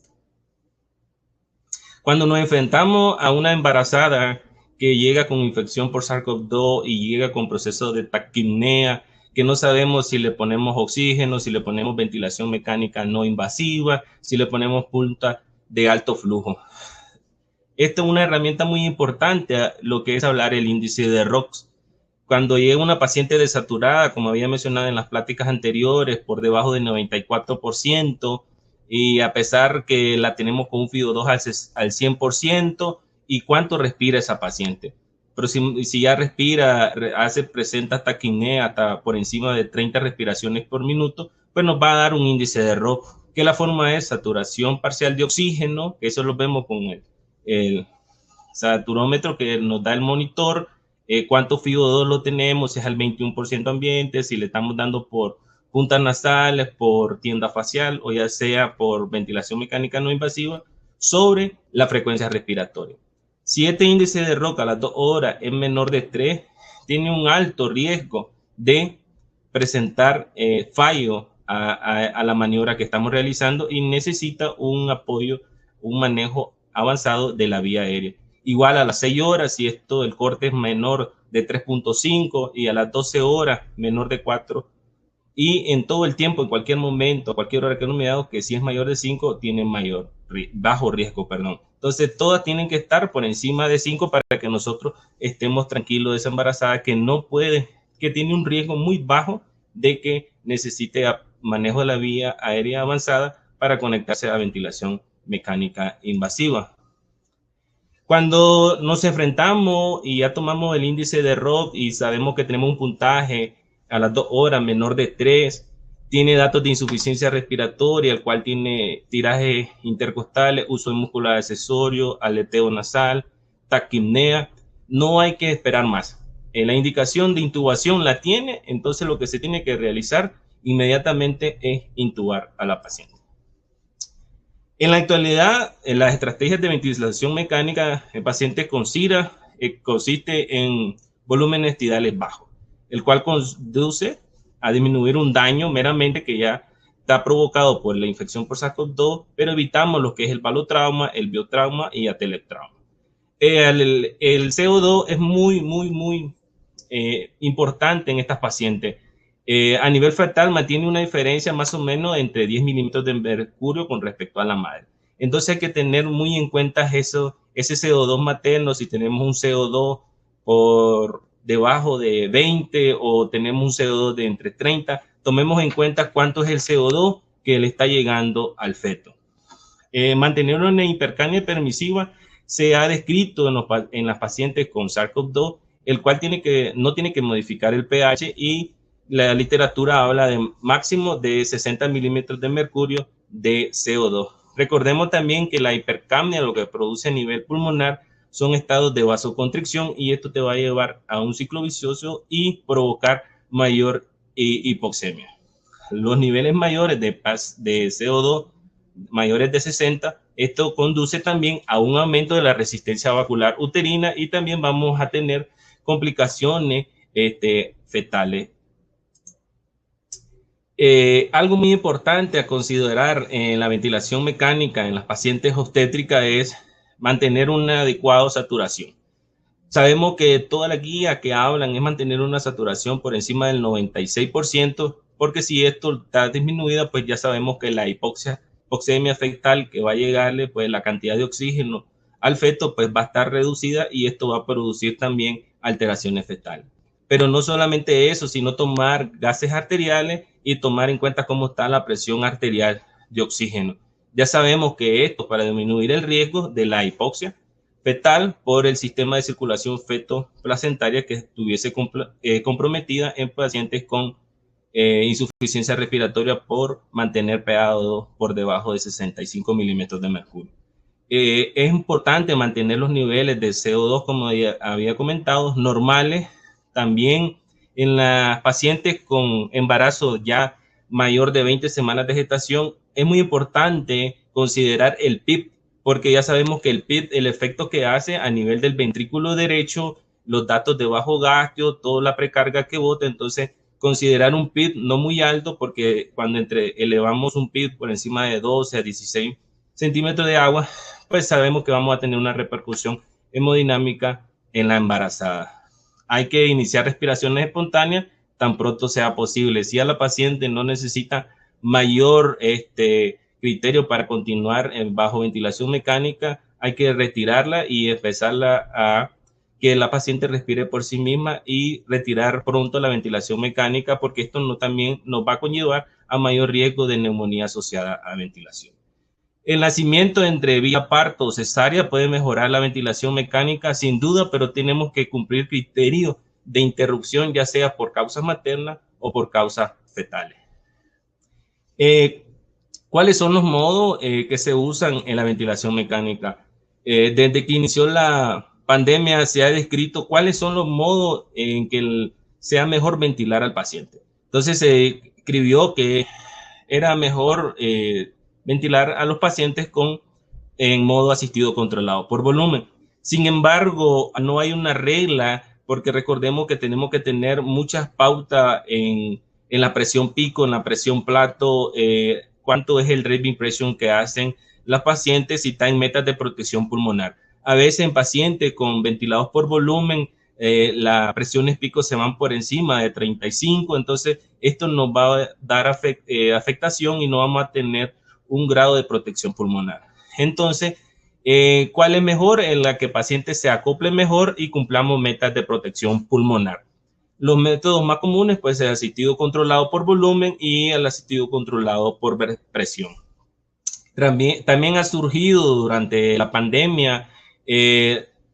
Cuando nos enfrentamos a una embarazada que llega con infección por SARS-CoV-2 y llega con proceso de taquipnea, que no sabemos si le ponemos oxígeno, si le ponemos ventilación mecánica no invasiva, si le ponemos punta de alto flujo. Esta es una herramienta muy importante, lo que es hablar el índice de ROX. Cuando llega una paciente desaturada, como había mencionado en las pláticas anteriores, por debajo del 94%, y a pesar que la tenemos con un FIO2 al 100%, ¿y cuánto respira esa paciente? Pero si ya respira, presenta taquipnea hasta por encima de 30 respiraciones por minuto, pues nos va a dar un índice de ROX, que la forma es saturación parcial de oxígeno, que eso lo vemos con el saturómetro que nos da el monitor, cuánto FIO2 lo tenemos, si es al 21% ambiente, si le estamos dando por puntas nasales, por tienda facial o ya sea por ventilación mecánica no invasiva, sobre la frecuencia respiratoria. Si este índice de ROX a las 2 horas es menor de 3, tiene un alto riesgo de presentar fallo a la maniobra que estamos realizando y necesita un apoyo, un manejo avanzado de la vía aérea. Igual a las 6 horas, si el corte es menor de 3.5 y a las 12 horas menor de 4, y en todo el tiempo, en cualquier momento, a cualquier hora que no me dado, que si es mayor de 5, tiene bajo riesgo, perdón. Entonces, todas tienen que estar por encima de 5 para que nosotros estemos tranquilos de esa embarazada que tiene un riesgo muy bajo de que necesite manejo de la vía aérea avanzada para conectarse a ventilación mecánica invasiva. Cuando nos enfrentamos y ya tomamos el índice de ROX y sabemos que tenemos un puntaje a las 2 horas menor de 3, tiene datos de insuficiencia respiratoria, el cual tiene tirajes intercostales, uso muscular accesorio, aleteo nasal, taquipnea, no hay que esperar más. La indicación de intubación la tiene, entonces lo que se tiene que realizar inmediatamente es intubar a la paciente. En la actualidad, las estrategias de ventilación mecánica en pacientes con SIRA consiste en volúmenes tidales bajos, el cual conduce a disminuir un daño meramente que ya está provocado por la infección por SARS-CoV-2, pero evitamos lo que es el balotrauma, el biotrauma y atelectrauma. El CO2 es muy importante en estas pacientes. A nivel fetal mantiene una diferencia más o menos entre 10 milímetros de mercurio con respecto a la madre. Entonces hay que tener muy en cuenta eso, ese CO2 materno. Si tenemos un CO2 por debajo de 20 o tenemos un CO2 de entre 30, tomemos en cuenta cuánto es el CO2 que le está llegando al feto. Mantener una hipercapnia permisiva se ha descrito en las pacientes con SARS-CoV-2, el cual no tiene que modificar el pH, y la literatura habla de máximo de 60 milímetros de mercurio de CO2. Recordemos también que la hipercapnia lo que produce a nivel pulmonar son estados de vasoconstricción, y esto te va a llevar a un ciclo vicioso y provocar mayor hipoxemia. Los niveles mayores de CO2 mayores de 60, esto conduce también a un aumento de la resistencia vascular uterina, y también vamos a tener complicaciones fetales. Algo muy importante a considerar en la ventilación mecánica en las pacientes obstétricas es mantener una adecuada saturación. Sabemos que toda la guía que hablan es mantener una saturación por encima del 96%, porque si esto está disminuida, pues ya sabemos que la hipoxemia fetal que va a llegarle, pues la cantidad de oxígeno al feto pues va a estar reducida, y esto va a producir también alteraciones fetales. Pero no solamente eso, sino tomar gases arteriales y tomar en cuenta cómo está la presión arterial de oxígeno. Ya sabemos que esto para disminuir el riesgo de la hipoxia fetal por el sistema de circulación feto-placentaria que estuviese comprometida en pacientes con insuficiencia respiratoria por mantener pH por debajo de 65 milímetros de mercurio. Es importante mantener los niveles de CO2, como había comentado, normales. También en las pacientes con embarazo ya mayor de 20 semanas de gestación, es muy importante considerar el PIB, porque ya sabemos que el PIB, el efecto que hace a nivel del ventrículo derecho, los datos de bajo gasto, toda la precarga que bota. Entonces, considerar un PIB no muy alto, porque cuando elevamos un PIB por encima de 12 a 16 centímetros de agua, pues sabemos que vamos a tener una repercusión hemodinámica en la embarazada. Hay que iniciar respiraciones espontáneas tan pronto sea posible. Si a la paciente no necesita mayor criterio para continuar bajo ventilación mecánica, hay que retirarla y empezarla a que la paciente respire por sí misma y retirar pronto la ventilación mecánica, porque esto también nos va a conllevar a mayor riesgo de neumonía asociada a ventilación. El nacimiento entre vía parto o cesárea puede mejorar la ventilación mecánica sin duda, pero tenemos que cumplir criterios de interrupción, ya sea por causas maternas o por causas fetales. ¿Cuáles son los modos que se usan en la ventilación mecánica? Desde que inició la pandemia se ha descrito cuáles son los modos en que sea mejor ventilar al paciente. Entonces se escribió que era mejor ventilar a los pacientes en modo asistido controlado por volumen. Sin embargo, no hay una regla, porque recordemos que tenemos que tener muchas pautas en la presión pico, en la presión plato, cuánto es el rate impression que hacen las pacientes, si está en metas de protección pulmonar. A veces en pacientes con ventilados por volumen, las presiones pico se van por encima de 35, entonces esto nos va a dar afectación y no vamos a tener un grado de protección pulmonar. Entonces, ¿cuál es mejor? En la que el paciente se acople mejor y cumplamos metas de protección pulmonar. Los métodos más comunes pueden ser el asistido controlado por volumen y el asistido controlado por presión. También ha surgido durante la pandemia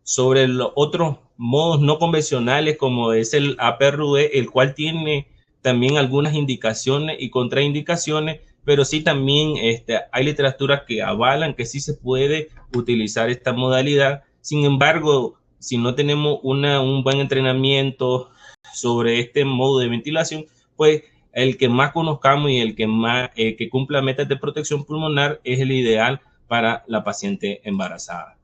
sobre los otros modos no convencionales, como es el APRV, el cual tiene también algunas indicaciones y contraindicaciones, pero sí también hay literatura que avalan que sí se puede utilizar esta modalidad. Sin embargo, si no tenemos un buen entrenamiento sobre este modo de ventilación, pues el que más conozcamos y el que más que cumpla metas de protección pulmonar es el ideal para la paciente embarazada.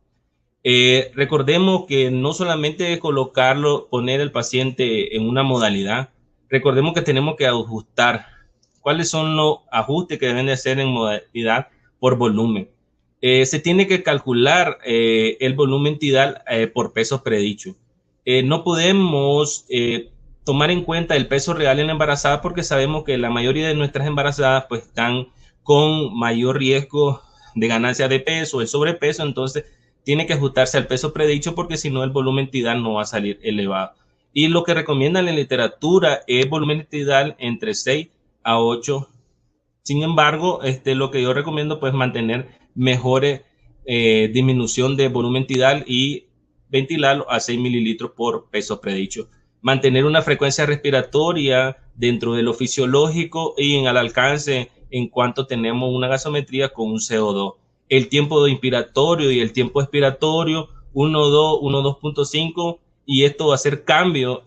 Recordemos que no solamente es poner al paciente en una modalidad, recordemos que tenemos que ajustar. ¿Cuáles son los ajustes que deben de hacer en modalidad por volumen? Se tiene que calcular el volumen tidal por pesos predichos. No podemos tomar en cuenta el peso real en la embarazada porque sabemos que la mayoría de nuestras embarazadas pues están con mayor riesgo de ganancia de peso, el sobrepeso, entonces tiene que ajustarse al peso predicho porque si no el volumen tidal no va a salir elevado. Y lo que recomienda la literatura es volumen tidal entre 6 a 8. Sin embargo, lo que yo recomiendo pues mantener mejores disminución de volumen tidal y ventilarlo a 6 mililitros por peso predicho. Mantener una frecuencia respiratoria dentro de lo fisiológico y en el alcance en cuanto tenemos una gasometría con un CO2. El tiempo de inspiratorio y el tiempo expiratorio 1.2, 1.2.5 y esto va a hacer cambio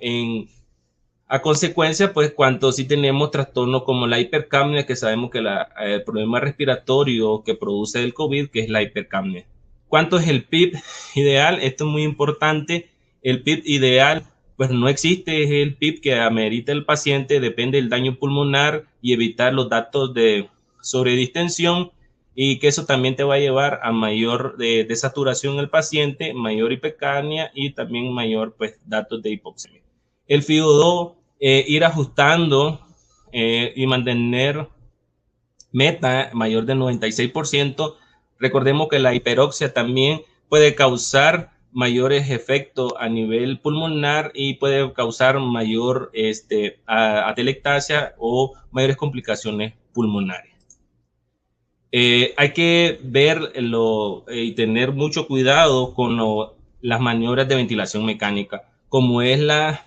a consecuencia, pues, cuando sí tenemos trastornos como la hipercapnia, que sabemos que el problema respiratorio que produce el COVID, que es la hipercapnia. ¿Cuánto es el PIB ideal? Esto es muy importante. El PIB ideal, pues, no existe, es el PIB que amerita el paciente, depende del daño pulmonar y evitar los datos de sobredistensión y que eso también te va a llevar a mayor desaturación en el paciente, mayor hipercapnia y también mayor, pues, datos de hipoxemia. El FiO2, ir ajustando y mantener meta mayor del 96%. Recordemos que la hiperoxia también puede causar mayores efectos a nivel pulmonar y puede causar mayor atelectasia o mayores complicaciones pulmonares. Hay que ver y tener mucho cuidado con las maniobras de ventilación mecánica, como es la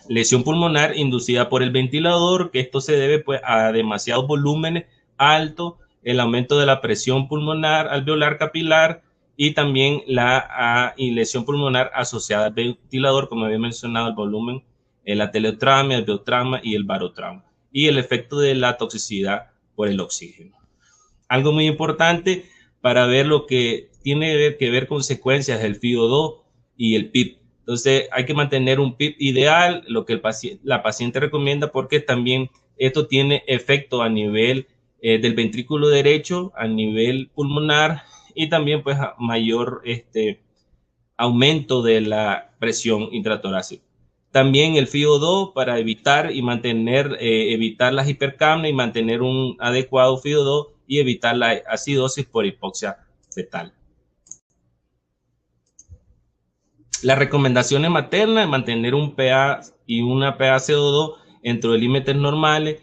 lesión pulmonar inducida por el ventilador, que esto se debe pues, a demasiados volúmenes altos, el aumento de la presión pulmonar alveolar capilar y también la lesión pulmonar asociada al ventilador, como había mencionado, el volumen, la teleotrauma, el biotrauma y el barotrauma, y el efecto de la toxicidad por el oxígeno. Algo muy importante para ver lo que tiene que ver consecuencias del FiO2 y el PIB. Entonces hay que mantener un PIB ideal, lo que la paciente recomienda, porque también esto tiene efecto a nivel del ventrículo derecho, a nivel pulmonar y también pues mayor aumento de la presión intratorácica. También el FiO2 para evitar y mantener, evitar las hipercapnias y mantener un adecuado FiO2 y evitar la acidosis por hipoxia fetal. Las recomendaciones maternas, mantener un pH y una pH-CO2 entre los límites normales,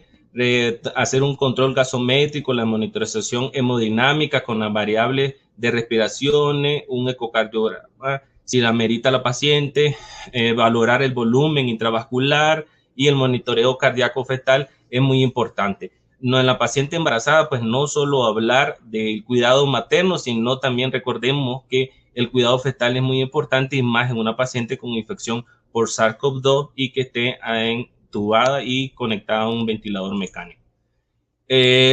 hacer un control gasométrico, la monitorización hemodinámica con las variables de respiraciones, un ecocardiograma, si la amerita la paciente, valorar el volumen intravascular y el monitoreo cardíaco fetal es muy importante. No, en la paciente embarazada, pues no solo hablar del cuidado materno, sino también recordemos que el cuidado fetal es muy importante y más en una paciente con infección por SARS-CoV-2 y que esté entubada y conectada a un ventilador mecánico.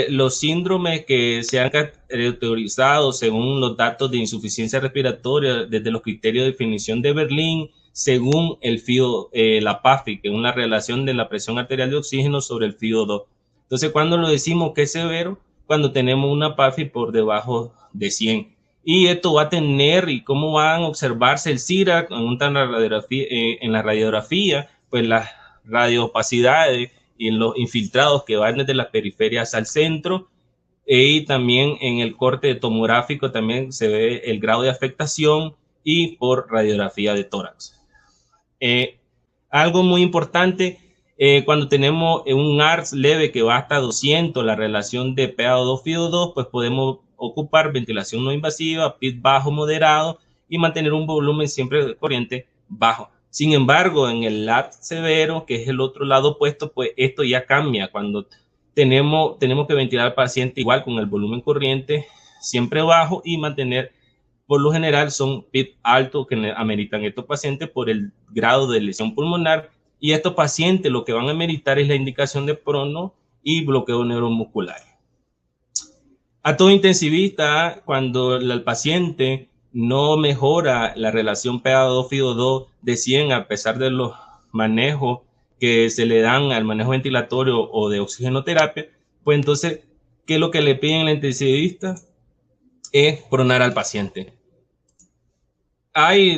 Los síndromes que se han categorizado según los datos de insuficiencia respiratoria desde los criterios de definición de Berlín, según el la PAFI, que es una relación de la presión arterial de oxígeno sobre el FiO2. Entonces, cuando lo decimos que es severo, cuando tenemos una PAFI por debajo de 100. Y esto va a tener, y cómo van a observarse el CIRAC en la radiografía, pues las radioopacidades y los infiltrados que van desde las periferias al centro, y también en el corte tomográfico también se ve el grado de afectación y por radiografía de tórax. Algo muy importante, cuando tenemos un ARS leve que va hasta 200, la relación de PaO2-FiO2, pues podemos ocupar ventilación no invasiva, PIB bajo moderado y mantener un volumen siempre de corriente bajo. Sin embargo, en el LAT severo, que es el otro lado opuesto, pues esto ya cambia. Cuando tenemos que ventilar al paciente igual con el volumen corriente siempre bajo y mantener, por lo general, son PIB altos que ameritan estos pacientes por el grado de lesión pulmonar y estos pacientes lo que van a ameritar es la indicación de prono y bloqueo neuromuscular. A todo intensivista, cuando el paciente no mejora la relación PaO2-FiO2 de 100 a pesar de los manejos que se le dan al manejo ventilatorio o de oxigenoterapia, pues entonces, ¿qué es lo que le piden al intensivista? Es pronar al paciente.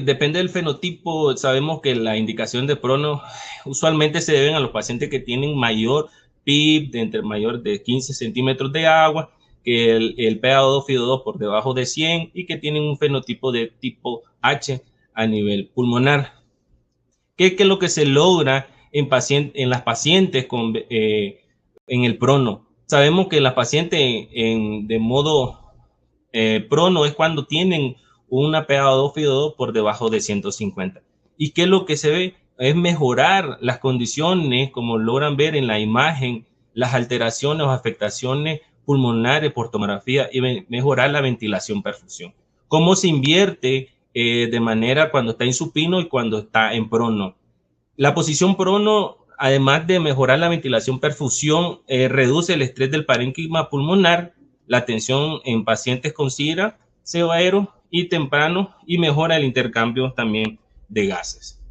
Depende del fenotipo, sabemos que la indicación de prono usualmente se deben a los pacientes que tienen mayor PIB, mayor de 15 centímetros de agua, que el PaO2-FiO2 por debajo de 100 y que tienen un fenotipo de tipo H a nivel pulmonar. ¿Qué es lo que se logra en las pacientes en el prono? Sabemos que las pacientes de modo prono es cuando tienen una PaO2-FiO2 por debajo de 150. ¿Y qué es lo que se ve? Es mejorar las condiciones, como logran ver en la imagen, las alteraciones o afectaciones pulmonares por tomografía y mejorar la ventilación perfusión. ¿Cómo se invierte de manera cuando está en supino y cuando está en prono? La posición prono, además de mejorar la ventilación perfusión, reduce el estrés del parénquima pulmonar, la tensión en pacientes con SIRA, severo y temprano, y mejora el intercambio también de gases.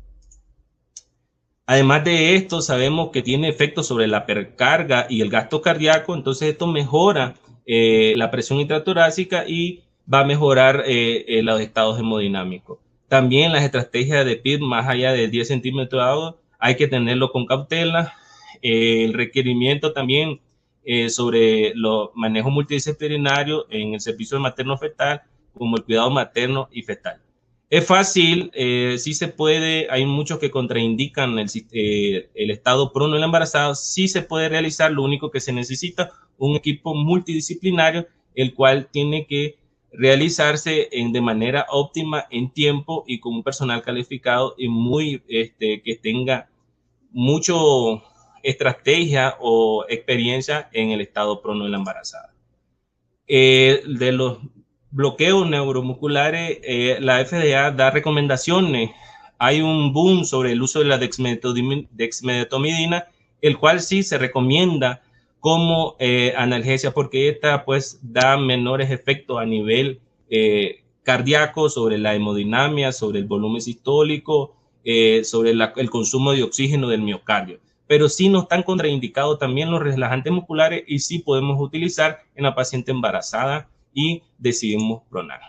Además de esto, sabemos que tiene efectos sobre la percarga y el gasto cardíaco, entonces esto mejora la presión intratorácica y va a mejorar los estados hemodinámicos. También las estrategias de PIB más allá de 10 centímetros de agua hay que tenerlo con cautela. El requerimiento también sobre los manejos multidisciplinarios en el servicio materno-fetal, como el cuidado materno y fetal. Es fácil, sí se puede, hay muchos que contraindican el estado prono en la embarazada, sí se puede realizar, lo único que se necesita un equipo multidisciplinario, el cual tiene que realizarse de manera óptima en tiempo y con un personal calificado y que tenga mucho estrategia o experiencia en el estado prono en la embarazada. De los bloqueos neuromusculares, la FDA da recomendaciones. Hay un boom sobre el uso de la dexmedetomidina, el cual sí se recomienda como analgesia porque esta pues da menores efectos a nivel cardíaco, sobre la hemodinamia, sobre el volumen sistólico, sobre el consumo de oxígeno del miocardio. Pero sí no están contraindicados también los relajantes musculares y sí podemos utilizar en la paciente embarazada y decidimos pronar.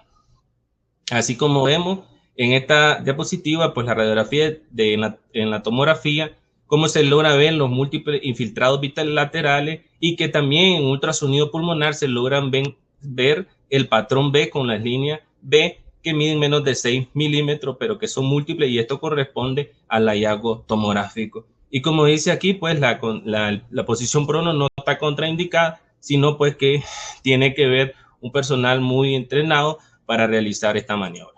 Así como vemos en esta diapositiva, pues la radiografía en la tomografía, cómo se logra ver los múltiples infiltrados bilaterales y que también en ultrasonido pulmonar se logran ver el patrón B con las líneas B que miden menos de 6 milímetros, pero que son múltiples y esto corresponde al hallazgo tomográfico. Y como dice aquí, pues la posición prono no está contraindicada, sino pues que tiene que ver un personal muy entrenado para realizar esta maniobra.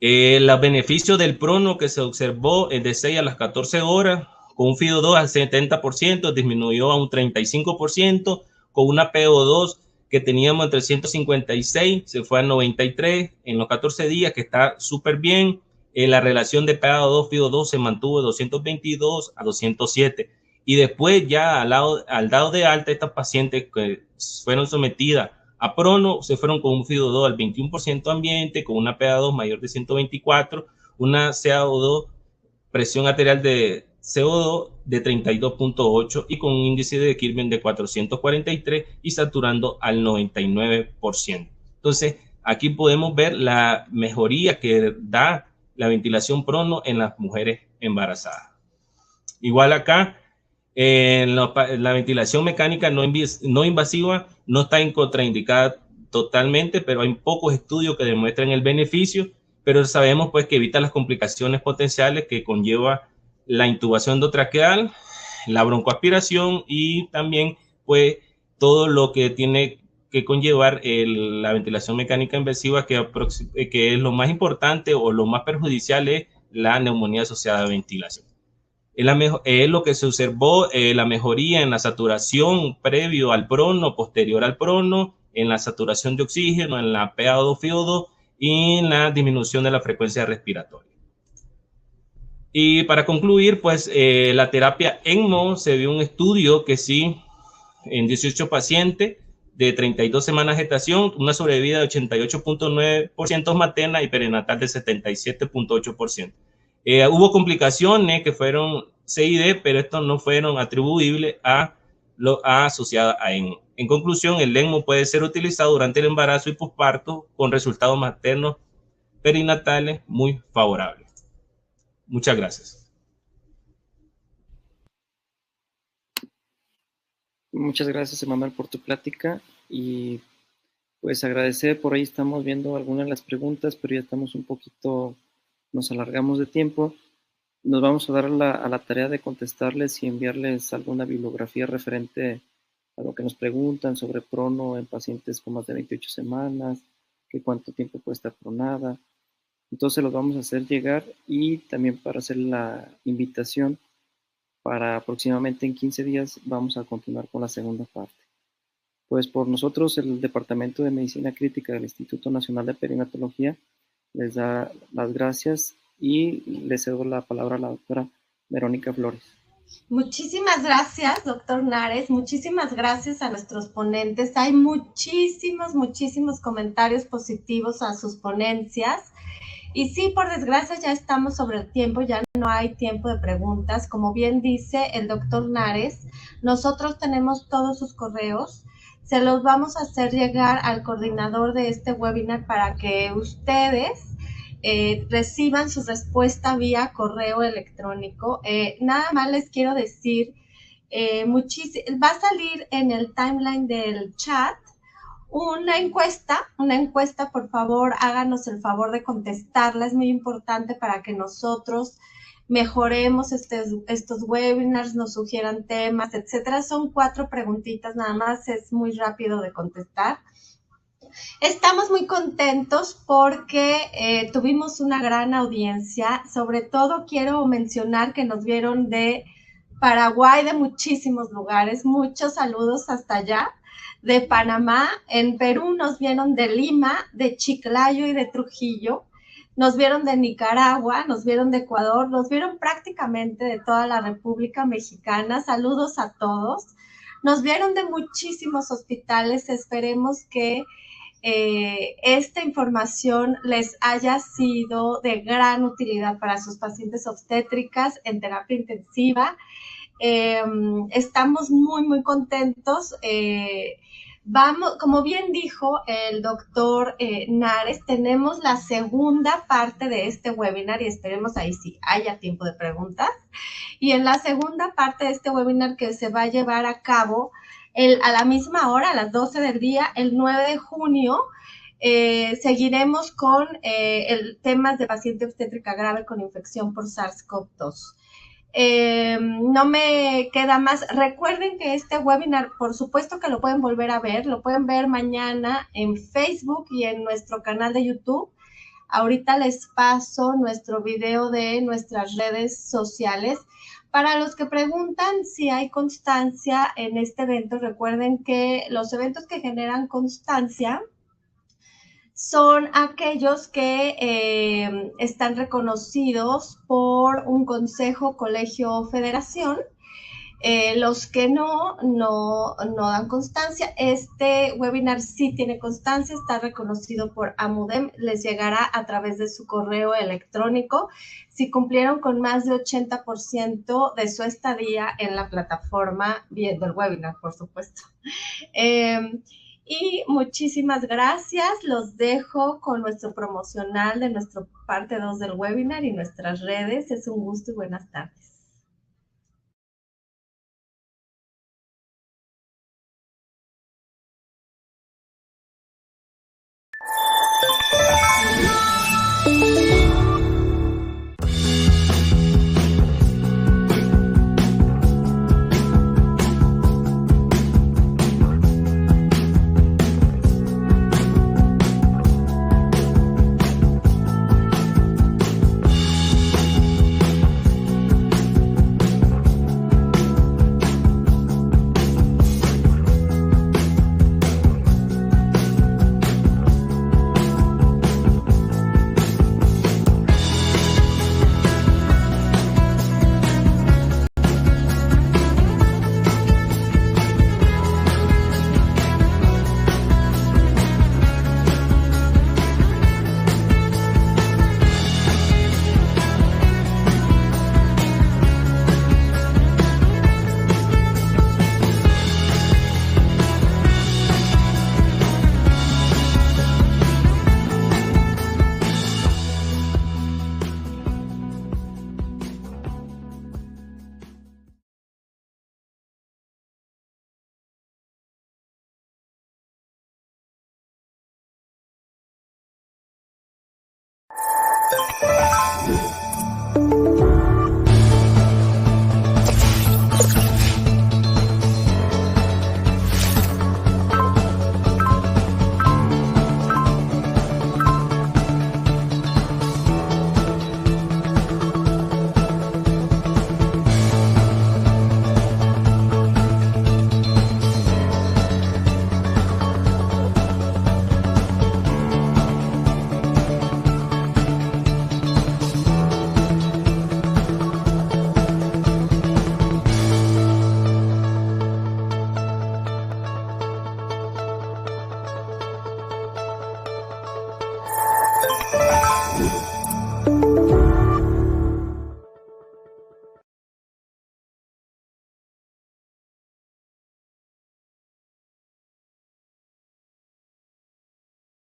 Los beneficios del prono que se observó de 6 a las 14 horas, con un FiO2 al 70%, disminuyó a un 35%, con una PO2 que teníamos en 356, se fue a 93 en los 14 días, que está súper bien. La relación de PaO2-FiO2 se mantuvo de 222 a 207. Y después ya al dado de alta, estas pacientes que fueron sometidas a prono se fueron con un FiO2 al 21% ambiente, con una PaO2 mayor de 124, una CO2, presión arterial de CO2 de 32.8 y con un índice de Kirchner de 443 y saturando al 99%. Entonces, aquí podemos ver la mejoría que da la ventilación prono en las mujeres embarazadas. Igual acá, la ventilación mecánica no invasiva no está contraindicada totalmente, pero hay pocos estudios que demuestran el beneficio, pero sabemos pues que evita las complicaciones potenciales que conlleva la intubación endotraqueal, la broncoaspiración y también pues todo lo que tiene que conllevar la ventilación mecánica invasiva, que es lo más importante o lo más perjudicial es la neumonía asociada a ventilación. Es lo que se observó, la mejoría en la saturación previo al prono, posterior al prono, en la saturación de oxígeno, en la PaO2-FiO2 y en la disminución de la frecuencia respiratoria. Y para concluir, pues la terapia ECMO, se vio un estudio que sí, en 18 pacientes de 32 semanas de gestación, una sobrevida de 88.9% materna y perinatal de 77.8%. Hubo complicaciones que fueron CID, pero estos no fueron atribuibles a lo asociado a ENMO. En conclusión, el ENMO puede ser utilizado durante el embarazo y posparto con resultados maternos perinatales muy favorables. Muchas gracias. Muchas gracias, Emanuel, por tu plática y pues agradecer, por ahí estamos viendo algunas de las preguntas, pero ya estamos un poquito, nos alargamos de tiempo. Nos vamos a dar a la tarea de contestarles y enviarles alguna bibliografía referente a lo que nos preguntan sobre prono en pacientes con más de 28 semanas, que cuánto tiempo puede estar pronada. Entonces los vamos a hacer llegar y también para hacer la invitación para aproximadamente en 15 días vamos a continuar con la segunda parte. Pues por nosotros, el Departamento de Medicina Crítica del Instituto Nacional de Perinatología les da las gracias y le cedo la palabra a la doctora Verónica Flores. Muchísimas gracias, doctor Nares. Muchísimas gracias a nuestros ponentes. Hay muchísimos comentarios positivos a sus ponencias. Y sí, por desgracia ya estamos sobre el tiempo, ya no hay tiempo de preguntas. Como bien dice el doctor Nares, nosotros tenemos todos sus correos. Se los vamos a hacer llegar al coordinador de este webinar para que ustedes reciban su respuesta vía correo electrónico. Nada más les quiero decir, va a salir en el timeline del chat una encuesta, por favor, háganos el favor de contestarla, es muy importante para que nosotros mejoremos estos webinars, nos sugieran temas, etcétera. Son 4 preguntitas nada más, es muy rápido de contestar. Estamos muy contentos porque tuvimos una gran audiencia. Sobre todo quiero mencionar que nos vieron de Paraguay, de muchísimos lugares. Muchos saludos hasta allá. De Panamá, en Perú nos vieron de Lima, de Chiclayo y de Trujillo. Nos vieron de Nicaragua, nos vieron de Ecuador, nos vieron prácticamente de toda la República Mexicana. Saludos a todos. Nos vieron de muchísimos hospitales. Esperemos que esta información les haya sido de gran utilidad para sus pacientes obstétricas en terapia intensiva. Estamos muy contentos. Vamos, como bien dijo el doctor Nares, tenemos la segunda parte de este webinar y esperemos ahí sí haya tiempo de preguntas. Y en la segunda parte de este webinar que se va a llevar a cabo a la misma hora, a las 12 del día, el 9 de junio, seguiremos con temas de paciente obstétrica grave con infección por SARS-CoV-2. No me queda más. Recuerden que este webinar, por supuesto que lo pueden volver a ver, lo pueden ver mañana en Facebook y en nuestro canal de YouTube. Ahorita les paso nuestro video de nuestras redes sociales. Para los que preguntan si hay constancia en este evento, recuerden que los eventos que generan constancia son aquellos que están reconocidos por un consejo, colegio o federación. Los que no dan constancia. Este webinar sí tiene constancia, está reconocido por AMUDEM, les llegará a través de su correo electrónico si cumplieron con más de 80% de su estadía en la plataforma viendo el webinar, por supuesto. Y muchísimas gracias, los dejo con nuestro promocional de nuestra parte 2 del webinar y nuestras redes. Es un gusto y buenas tardes.